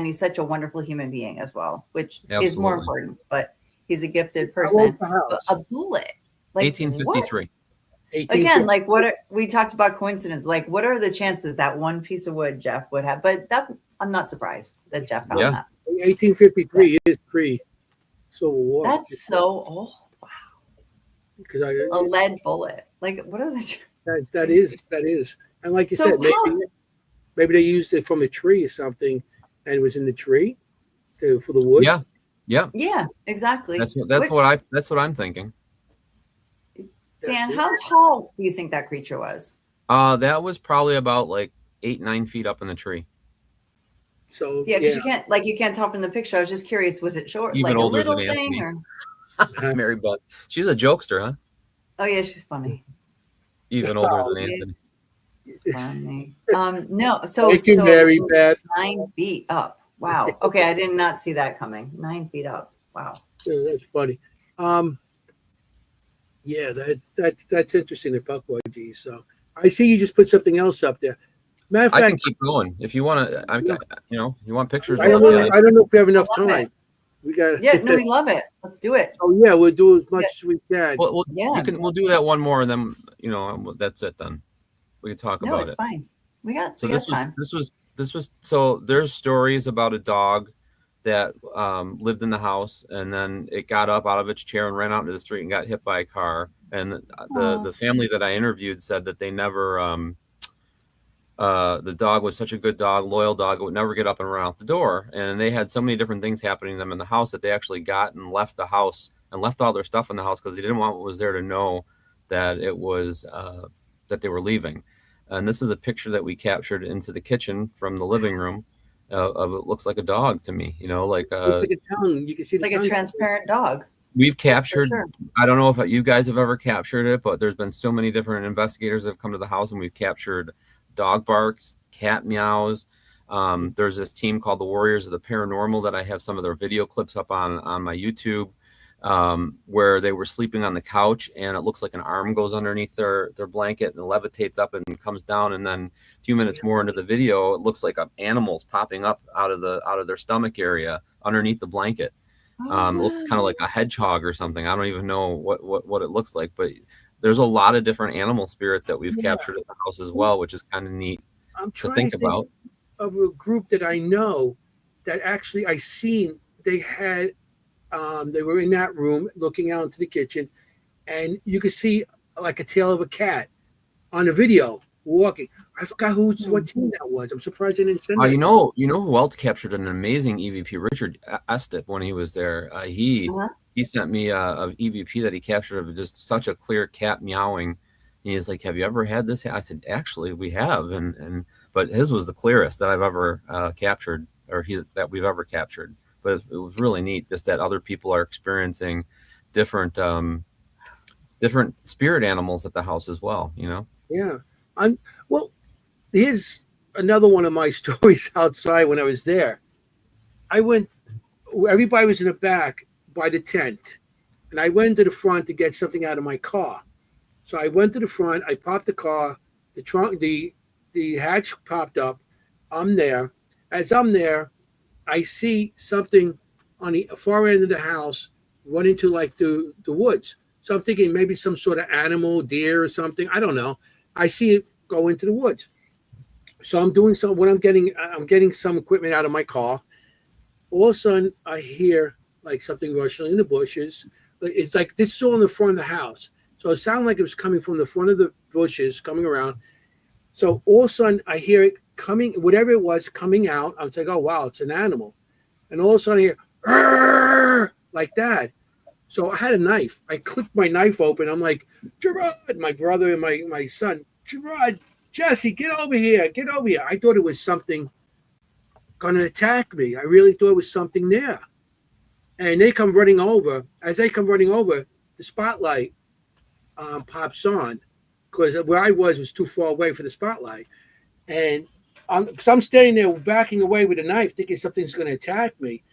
he's such a wonderful human being as well, which is more important. But he's a gifted person. But a bullet, 1853. Again, we talked about coincidence. Like, what are the chances that one piece of wood Jeff would have? But I'm not surprised that Jeff found that. 1853 is pre-Civil War. That's so old. Wow. Because a lead bullet. Like, what are the? That is. And like you said, maybe they used it from a tree or something, and it was in the tree for the wood. Yeah, exactly. That's what I'm thinking. Dan, how tall do you think that creature was? That was probably about 8-9 feet up in the tree. So because you can't tell from the picture. I was just curious, was it short, even like older a little than thing, Anthony. Mary Beth, she's a jokester, huh? Oh yeah, she's funny. Even older than Anthony. Funny. No, so Mary Beth. 9 feet up. Wow. Okay, I did not see that coming. 9 feet up. Wow. Yeah, that's funny. Yeah, that's interesting, the Puckwudgie. So I see you just put something else up there. Matter of fact, I can keep going if you want to. You want pictures? I don't know if we have enough time. We got. Yeah, no, we love it. Let's do it. Oh yeah, we'll do as much as we can. We'll do that one more, and then that's it. Then we can talk about it. No, it's fine. We got time. This was so there's stories about a dog that lived in the house, and then it got up out of its chair and ran out into the street and got hit by a car. And the family that I interviewed said that they never the dog was such a good dog, loyal dog, it would never get up and run out the door. And they had so many different things happening to them in the house that they actually got and left the house and left all their stuff in the house because they didn't want what was there to know that it was that they were leaving. And this is a picture that we captured into the kitchen from the living room of it looks like a dog to me, like a tongue. You can see like a transparent dog. We've captured, I don't know if you guys have ever captured it, but there's been so many different investigators that have come to the house, and we've captured dog barks, cat meows. There's this team called the Warriors of the Paranormal that I have some of their video clips up on my YouTube, where they were sleeping on the couch, and it looks like an arm goes underneath their blanket and levitates up and comes down. And then a few minutes more into the video, it looks like animals popping up out of their stomach area underneath the blanket. It looks kind of like a hedgehog or something. I don't even know what it looks like, but there's a lot of different animal spirits that we've captured at the house as well, which is kind of neat to think about. Of a group that I know that actually I seen, they had they were in that room looking out into the kitchen, and you could see like a tail of a cat on a video. walking. I forgot what team that was. I'm surprised they didn't send that. You know who else captured an amazing EVP? Richard Estep, when he was there. He sent me a EVP that he captured of just such a clear cat meowing. And he's like, "Have you ever had this?" I said, "Actually, we have." But his was the clearest that I've ever captured, that we've ever captured. But it was really neat, just that other people are experiencing different spirit animals at the house as well. Yeah. Well, here's another one of my stories outside when I was there. Everybody was in the back by the tent, and I went to the front to get something out of my car. So I went to the front, I popped the car, the trunk, the hatch popped up. I'm there. As I'm there, I see something on the far end of the house run into like the woods. So I'm thinking maybe some sort of animal, deer or something. I don't know. I see it go into the woods. So I'm doing I'm getting some equipment out of my car. All of a sudden I hear like something rustling in the bushes. It's like this is all in the front of the house. So it sounded like it was coming from the front of the bushes, coming around. So all of a sudden I hear it coming, whatever it was coming out. I was like, oh wow, it's an animal. And all of a sudden I hear "Arr!" like that. So I had a knife. I clicked my knife open. I'm like, Gerard, my brother and my son, Gerard, Jesse, get over here. Get over here. I thought it was something going to attack me. I really thought it was something there. And they come running over. As they come running over, the spotlight pops on because where I was too far away for the spotlight. And so I'm standing there backing away with a knife thinking something's going to attack me.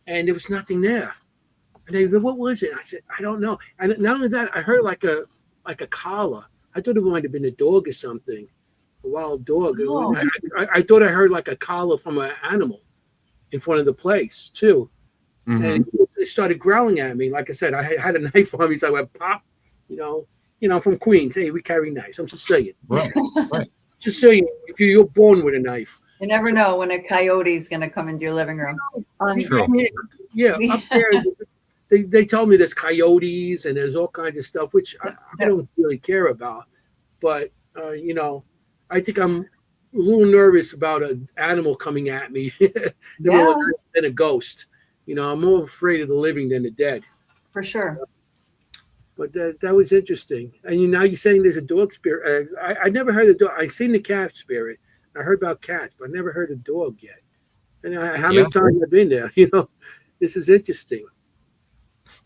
And there was nothing there. And they said, what was it? I said, I don't know. And not only that, I heard like a collar. I thought it might have been a dog or something, a wild dog. Oh. I thought I heard like a collar from an animal in front of the place too. Mm-hmm. And it started growling at me. Like I said, I had a knife on me, so I went pop. I'm from Queens. Hey, we carry knives. I'm Sicilian. Right. Sicilian. If you're born with a knife. You never know when a coyote's going to come into your living room. True. Yeah, up there. They tell me there's coyotes and there's all kinds of stuff, which I don't really care about. But, I think I'm a little nervous about an animal coming at me than a ghost. I'm more afraid of the living than the dead. For sure. But that was interesting. And now you're saying there's a dog spirit. I never heard of dog. I seen the cat spirit. I heard about cats, but I never heard of dog yet. And how many times I've been there? This is interesting.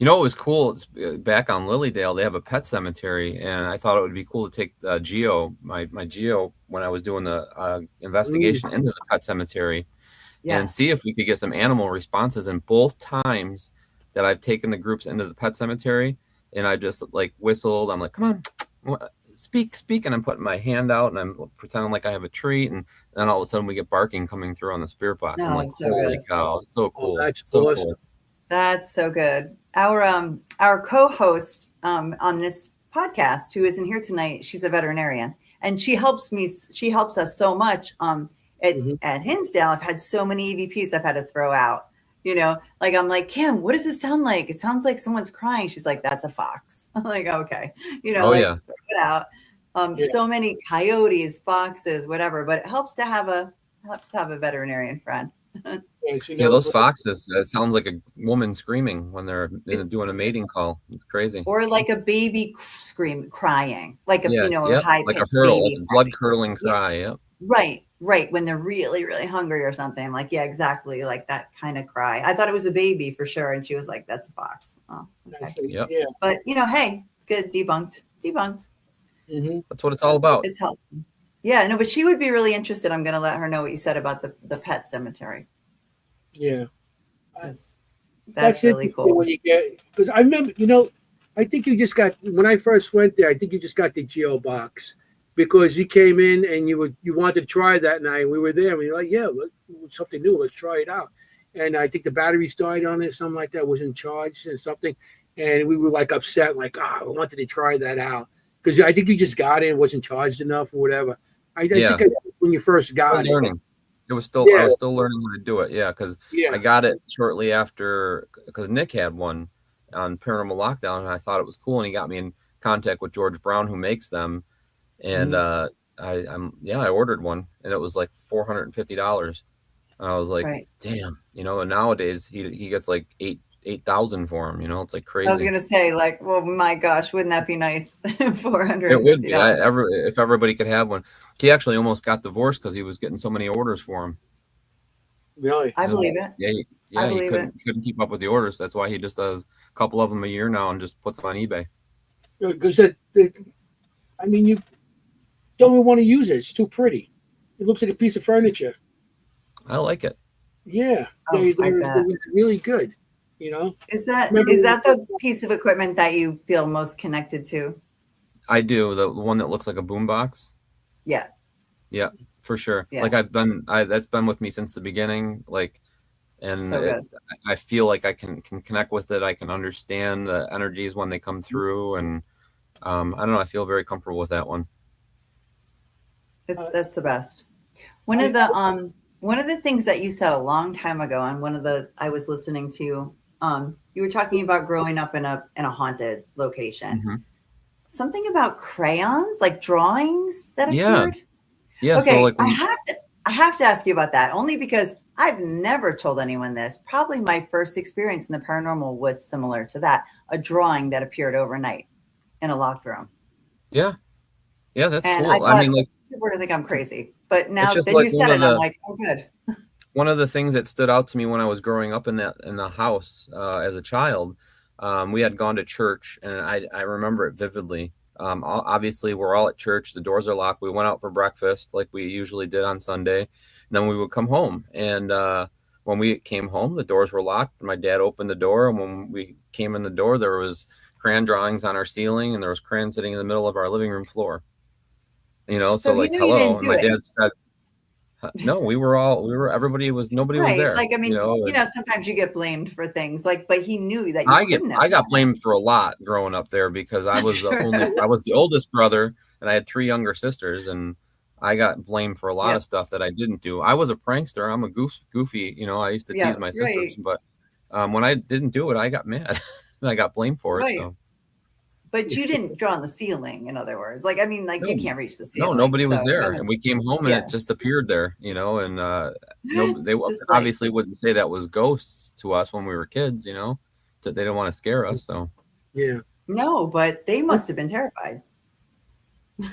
What was cool? It's back on Lilydale, they have a pet cemetery, and I thought it would be cool to take Geo, my Geo, when I was doing the investigation into the pet cemetery, and see if we could get some animal responses. And both times that I've taken the groups into the pet cemetery, and I just like whistled, I'm like, come on, speak, and I'm putting my hand out, and I'm pretending like I have a treat, and then all of a sudden we get barking coming through on the spirit box. I'm like, holy cow, so cool. That's so awesome. Cool. That's so good. Our co-host on this podcast, who isn't here tonight, she's a veterinarian, and she helps us so much. At Hinsdale, I've had so many EVPs I've had to throw out. Like I'm like, Kim, what does this sound like? It sounds like someone's crying. She's like, that's a fox. I'm like, okay, throw it out. So many coyotes, foxes, whatever. But it helps to have a veterinarian friend. Those foxes, it sounds like a woman screaming when they're doing a mating call. It's crazy. Or like a baby crying, like a high like a hurl, blood curdling cry. Yep. Right. When they're really, really hungry or something. Like, yeah, exactly. Like that kind of cry. I thought it was a baby for sure. And she was like, that's a fox. Oh, okay. Yep. Yeah. But hey, it's good. Debunked. Mm-hmm. That's what it's all about. It's helpful. Yeah, no, but she would be really interested. I'm going to let her know what you said about the pet cemetery. Yeah. That's really cool. When you get, because I remember, I think you just got, when I first went there, I think you just got the Geo box because you came in and you wanted to try that night. And we were there and we were like, yeah, something new. Let's try it out. And I think the batteries died on it, something like that, wasn't charged or something. And we were like upset, like, I wanted to try that out. Because I think you just got it, wasn't charged enough or whatever. I think when you first got it. Learning. It was still, I was still learning how to do it. Yeah, because I got it shortly after, because Nick had one on Paranormal Lockdown, and I thought it was cool, and he got me in contact with George Brown, who makes them, and I ordered one, and it was like $450. I was like, Right. damn, and nowadays he gets like 8,000 for him. It's like I was crazy. gonna say, like, well, my gosh, wouldn't that be nice? It would be. $450. If everybody could have one. He actually almost got divorced because he was getting so many orders for him. Really? I believe it. Yeah, I he believe it. couldn't keep up with the orders. That's why he just does a couple of them a year now and just puts them on eBay. Because I mean, you don't even want to use it. It's too pretty. It looks like a piece of furniture. I like it. Yeah, Oh, I bet. they're really good. Is that Remember- the piece of equipment that you feel most connected to? I do. The one that looks like a boombox. Yeah. Yeah, for sure. Yeah. Like that's been with me since the beginning. Like, and So good. I feel like I can connect with it. I can understand the energies when they come through, and I don't know. I feel very comfortable with that one. That's the best. One of the things that you said a long time ago on I was listening to, you were talking about growing up in a haunted location. Mm-hmm. Something about crayons, like drawings that Yeah. appeared. Yeah. Okay, So like I have to ask you about that only because I've never told anyone this. Probably my first experience in the paranormal was similar to that, a drawing that appeared overnight in a locked room. yeah, that's And cool. I thought, mean, like, people are gonna think I'm crazy, but now just then like you said it, I'm like, oh, good. one of the things that stood out to me when I was growing up in the house as a child, we had gone to church, and I remember it vividly. Obviously, we're all at church. The doors are locked. We went out for breakfast like we usually did on Sunday, and then we would come home. And when we came home, the doors were locked. My dad opened the door, and when we came in the door, there was crayon drawings on our ceiling, and there was crayons sitting in the middle of our living room floor. So he like, knew you hello. didn't And do my it. dad said, no, everybody was, nobody was Right. there. Like, I mean, sometimes you get blamed for things but he knew that you couldn't have I got done blamed for a lot growing up there because I was Sure. I was the oldest brother, and I had 3 younger sisters, and I got blamed for a lot Yep. of stuff that I didn't do. I was a prankster. I'm a goofy, I used to Yeah, tease my sisters, right. but when I didn't do it, I got mad and I got blamed for it. Right. So But you didn't draw on the ceiling, in other words. Like, I mean, like, you no, can't reach the no, ceiling. nobody was So there, and we came home and yeah. it just appeared there, and no, they It's just like, obviously wouldn't say that was ghosts to us when we were kids, that they didn't want to scare us. So Yeah. no, but they must have been terrified.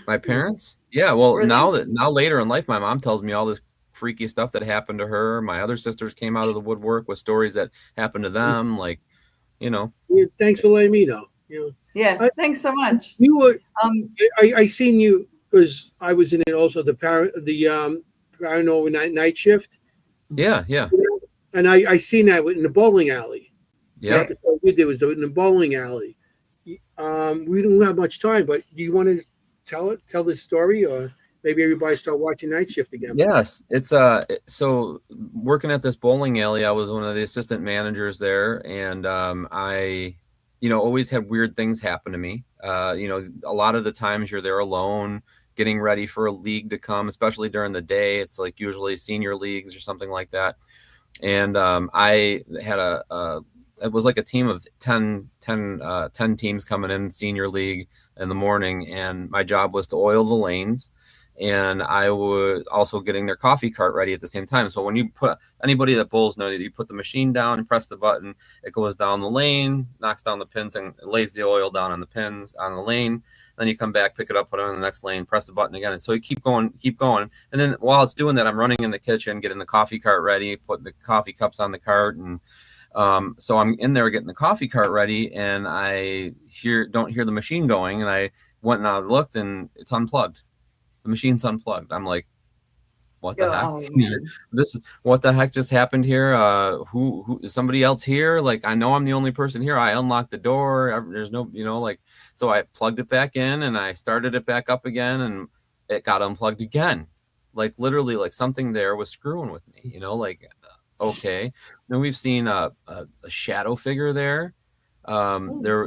my parents, yeah. Well, Were they? now later in life, my mom tells me all this freaky stuff that happened to her. My other sisters came out of the woodwork with stories that happened to them, like, Yeah, thanks for letting me know. Yeah. Thanks so much. You were. Um, I seen you because I was in it also the paranormal night shift. yeah, And I seen that in the bowling alley. The yeah. episode we did was in the bowling alley. We don't have much time, but do you want to tell the story, or maybe everybody start watching Night Shift again? Yes, it's so working at this bowling alley, I was one of the assistant managers there, and I always had weird things happen to me. A lot of the times you're there alone getting ready for a league to come, especially during the day. It's like usually senior leagues or something like that. And I had it was like a team of 10 teams coming in senior league in the morning, and my job was to oil the lanes, and I was also getting their coffee cart ready at the same time. So when you put anybody that bowls know that you put the machine down and press the button, it goes down the lane, knocks down the pins, and lays the oil down on the pins on the lane. Then you come back, pick it up, put it on the next lane, press the button again. And so you keep going. And then while it's doing that, I'm running in the kitchen, getting the coffee cart ready, putting the coffee cups on the cart. And so I'm in there getting the coffee cart ready, and I don't hear the machine going. And I went and I looked, and it's unplugged. The machine's unplugged. I'm like, what the heck? What the heck just happened here? Who is somebody else here? Like, I know I'm the only person here. I unlocked the door. There's no, so I plugged it back in and I started it back up again, and it got unplugged again. Like, literally, like something there was screwing with me, okay. Then we've seen a shadow figure there. They're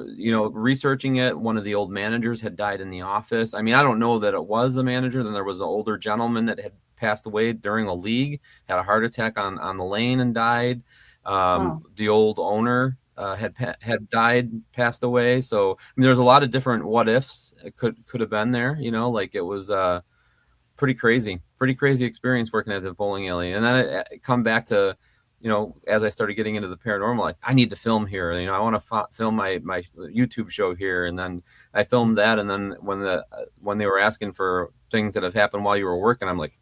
researching it. One of the old managers had died in the office. I mean, I don't know that it was a manager. Then there was an older gentleman that had passed away during a league, had a heart attack on the lane and died. The old owner had died, passed away. So I mean, there's a lot of different what ifs it could have been there. Like it was pretty crazy experience working at the bowling alley. And then I come back to, as I started getting into the paranormal, like I need to film here. I want to film my YouTube show here. And then I filmed that. And then when they were asking for things that have happened while you were working, I'm like,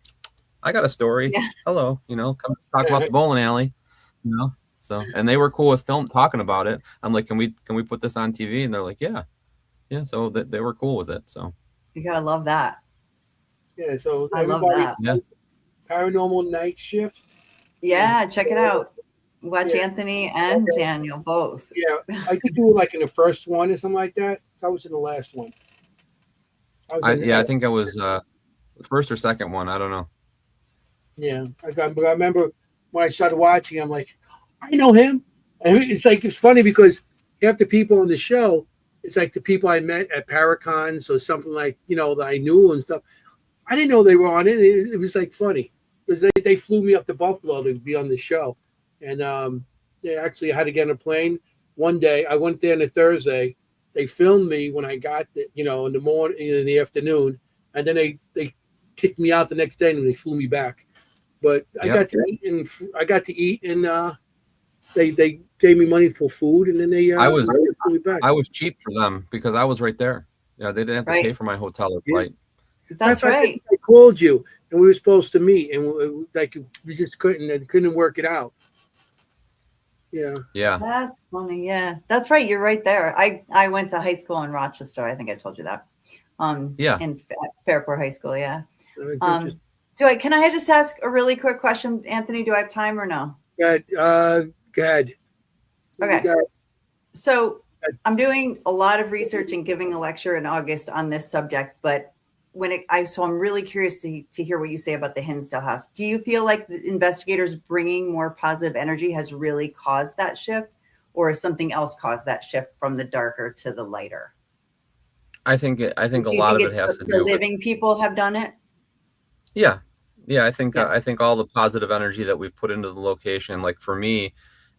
I got a story. Yeah. Hello, come talk about the bowling alley, So, and they were cool with talking about it. I'm like, can we put this on TV? And they're like, yeah. So they were cool with it. So You gotta love that. Yeah, so I love everybody, that. yeah, Paranormal Night Shift. Yeah, check it out. Watch Yeah. Anthony and Daniel both. Yeah, I think you were like in the first one or something like that. So I was in the last one. I think I was the first or second one. I don't know. Yeah, but I remember when I started watching, I'm like, I know him. And it's funny because half the people on the show, it's like the people I met at Paracons or something like, that I knew and stuff. I didn't know they were on it. It was like funny because they flew me up to Buffalo to be on the show. And they actually had to get on a plane. One day, I went there on a Thursday. They filmed me when I got, in the morning, in the afternoon. And then they kicked me out the next day and they flew me back. But I got to eat, and they gave me money for food, and then they flew me back. I was cheap for them because I was right there. Yeah, they didn't have to pay for my hotel or flight. That's right. I called you, and we were supposed to meet, and we just couldn't work it out. Yeah. Yeah. That's funny. Yeah, that's right. You're right there. I went to high school in Rochester. I think I told you that. Yeah. In Fairport High School. Yeah. Just, Can I just ask a really quick question, Anthony? Do I have time or no? go ahead. Okay. So I'm doing a lot of research and giving a lecture in August on this subject, but so I'm really curious to hear what you say about the Hinsdale house. Do you feel like the investigators bringing more positive energy has really caused that shift, or has something else caused that shift from the darker to the lighter? I think a lot of it has to do with the living people have done it. Yeah. I think all the positive energy that we've put into the location, like for me,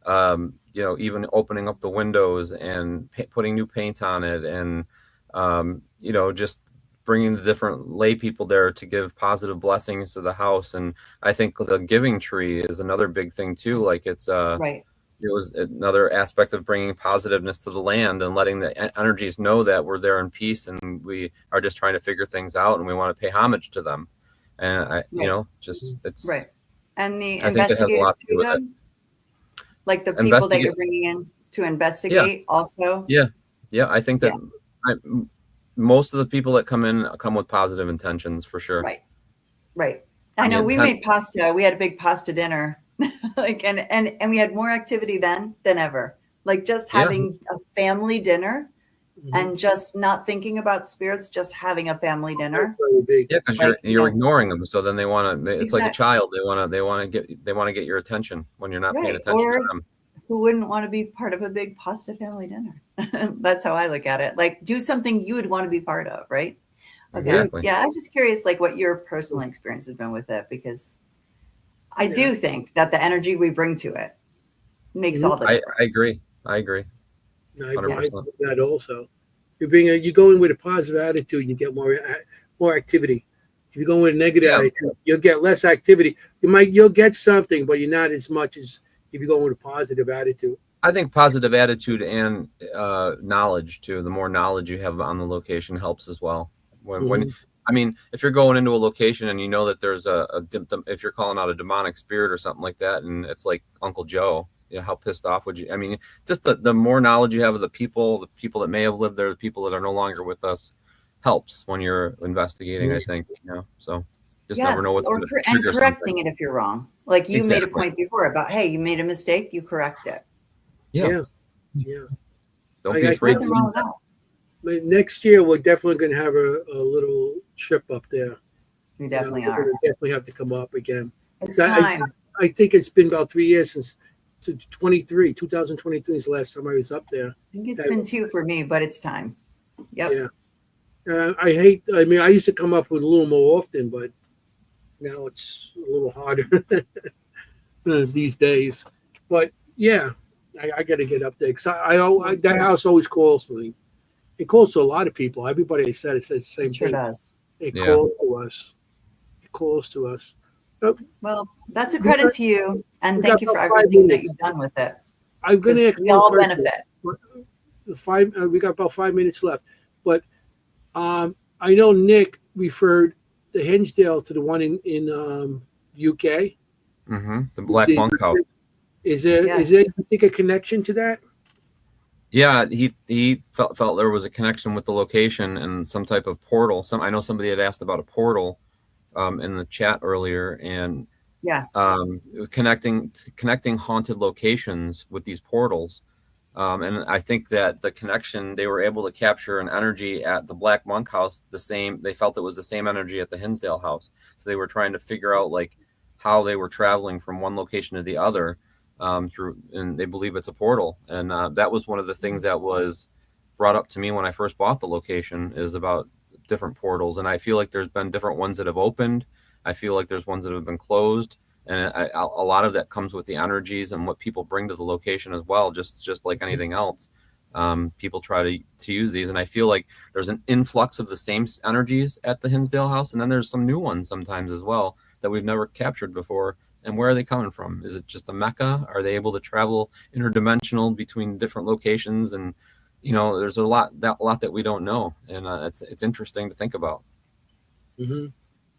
even opening up the windows and putting new paint on it, and just bringing the different lay people there to give positive blessings to the house. And I think the giving tree is another big thing too. Like it's right. It was another aspect of bringing positiveness to the land and letting the energies know that we're there in peace and we are just trying to figure things out and we want to pay homage to them. And it's right. And the I think it has a lot to do with it. Like the people that you're bringing in to investigate also. Yeah. I think that most of the people that come in come with positive intentions for sure. Right. I know we made pasta. We had a big pasta dinner, and we had more activity then than ever. Like just having a family dinner and just not thinking about spirits, just having a family dinner. Yeah, because you're ignoring them. So then they want to. It's like a child. They want to get your attention when you're not paying attention to them. Who wouldn't want to be part of a big pasta family dinner? That's how I look at it. Like do something you would want to be part of, right? Okay. Exactly. Yeah, I'm just curious, like what your personal experience has been with it, because I do think that the energy we bring to it makes all the difference. I agree. I that also. You go in with a positive attitude, you get more activity. If you go in with a negative attitude, you'll get less activity. You'll get something, but you're not as much as if you go in with a positive attitude. I think positive attitude and knowledge too. The more knowledge you have on the location helps as well. If you're going into a location and you know that there's if you're calling out a demonic spirit or something like that, and it's like Uncle Joe, how pissed off would you? I mean, just the more knowledge you have of the people that may have lived there, the people that are no longer with us, helps when you're investigating. I think so. Just never know what's going to and correcting it if you're wrong. Like you made a point before about, hey, you made a mistake, you correct it. Yeah. Don't be afraid to. Wrong with that. But next year we're definitely going to have a little trip up there. We definitely are. We're going to definitely have to come up again. It's time. I think it's been about 3 years since 2023 is the last time I was up there. I think it's been 2 for me, but it's time. Yep. Yeah. I used to come up with a little more often, but now it's a little harder these days. But yeah, I got to get up there because that house always calls for me. It calls to a lot of people. Everybody says the same thing. Does. It calls to us. calls to us. Well, that's a credit to you, and we thank got you for about 5 everything that minutes. you've done with it. I'm going to 'Cause ask we one all question. benefit. We got about 5 minutes left, but I know Nick referred the Hinsdale to the one in UK. The Black Monk House. Is there Yes. you think a connection to that? Yeah, he felt there was a connection with the location and some type of portal. I know somebody had asked about a portal in the chat earlier, and Yes. connecting haunted locations with these portals. And I think that the connection, they were able to capture an energy at the Black Monk House, they felt it was the same energy at the Hinsdale House. So they were trying to figure out like how they were traveling from one location to the other through, and they believe it's a portal. And that was one of the things that was brought up to me when I first bought the location, is about different portals. And I feel like there's been different ones that have opened. I feel like there's ones that have been closed. And a lot of that comes with the energies and what people bring to the location as well, just like anything else. People try to use these, and I feel like there's an influx of the same energies at the Hinsdale House, and then there's some new ones sometimes as well that we've never captured before. And where are they coming from? Is it just a mecca? Are they able to travel interdimensional between different locations? And there's a lot that we don't know, and it's interesting to think about. Mm-hmm.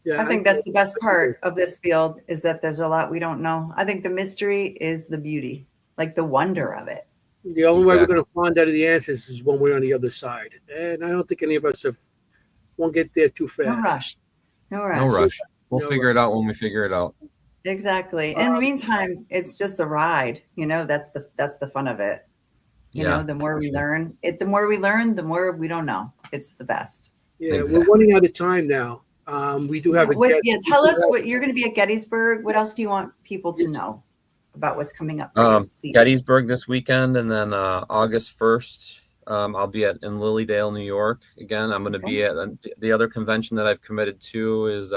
Yeah, I think that's the best part of this field, is that there's a lot we don't know. I think the mystery is the beauty, like the wonder of it. The only way we're going to find out of the answers is when we're on the other side. And I don't think any of us won't get there too fast. No rush. No rush. We'll No figure rush. it out when we figure it out. Exactly. In the meantime, it's just the ride. That's the fun of it. The more we learn, the more we don't know. It's the best. Yeah, Exactly. We're running out of time now. We do have a guest. Yeah, tell us what you're going to be at Gettysburg. What else do you want people to know about what's coming up? Gettysburg this weekend, and then August 1st, I'll be in Lilydale, New York. Again, I'm going to be at the other convention that I've committed to is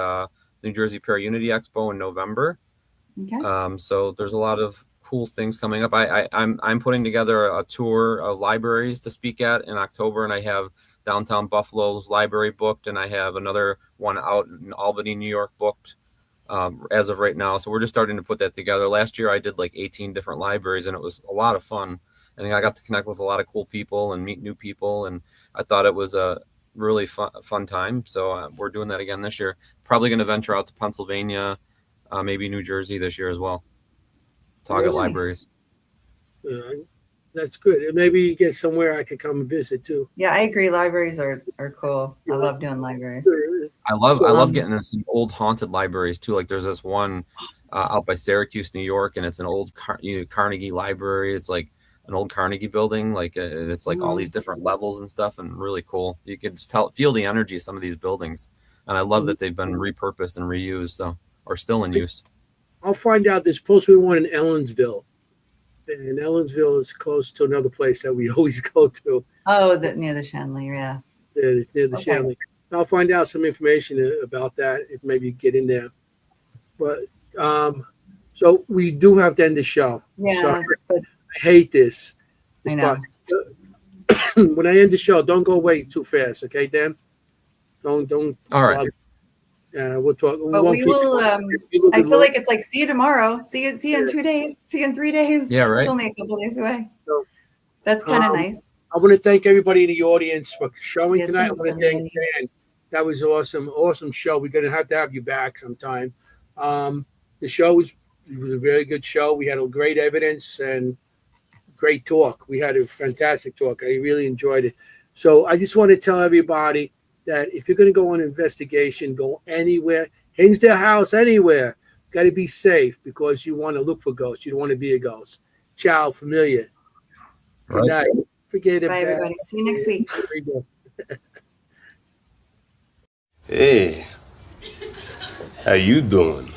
New Jersey Para-Unity Expo in November. Okay. So there's a lot of cool things coming up. I'm putting together a tour of libraries to speak at in October, and I have downtown Buffalo's library booked, and I have another one out in Albany, New York booked as of right now. So we're just starting to put that together. Last year I did like 18 different libraries, and it was a lot of fun, and I got to connect with a lot of cool people and meet new people, and I thought it was a really fun time. So we're doing that again this year. Probably going to venture out to Pennsylvania, maybe New Jersey this year as well. Target libraries. That's good. And maybe you get somewhere I could come and visit too. Yeah, I agree. Libraries are cool. I love doing libraries. I love getting in some old haunted libraries too. Like there's this one out by Syracuse, New York, and it's an old Carnegie library. It's like an old Carnegie building. Like it's like all these different levels and stuff, and really cool. You can just feel the energy of some of these buildings, and I love that they've been repurposed and reused, or still in use. I'll find out. There's supposed to be one in Ellensville. And Ellensville is close to another place that we always go to. Oh, near the Chandler, yeah. Near the Shanley. So I'll find out some information about that, if maybe you get in there. But so we do have to end the show. Yeah. I hate this. I know. When I end the show, don't go away too fast, okay, Dan? Don't. All right. We'll talk. But we will. I feel like it's like, see you tomorrow. See you in 2 days. See you in 3 days. Yeah, right. It's only a couple days away. So, that's kind of nice. I want to thank everybody in the audience for showing tonight. I Thanks, want to thank Dan. That was awesome show. We're going to have you back sometime. The show was a very good show. We had a great evidence and great talk. We had a fantastic talk. I really enjoyed it. So I just want to tell everybody that if you're going to go on an investigation, go anywhere, Hinsdale House, anywhere, got to be safe, because you want to look for ghosts. You don't want to be a ghost. Ciao, familiar. Good night. Forget it. Bye, everybody. See you next week. Hey, how you doing?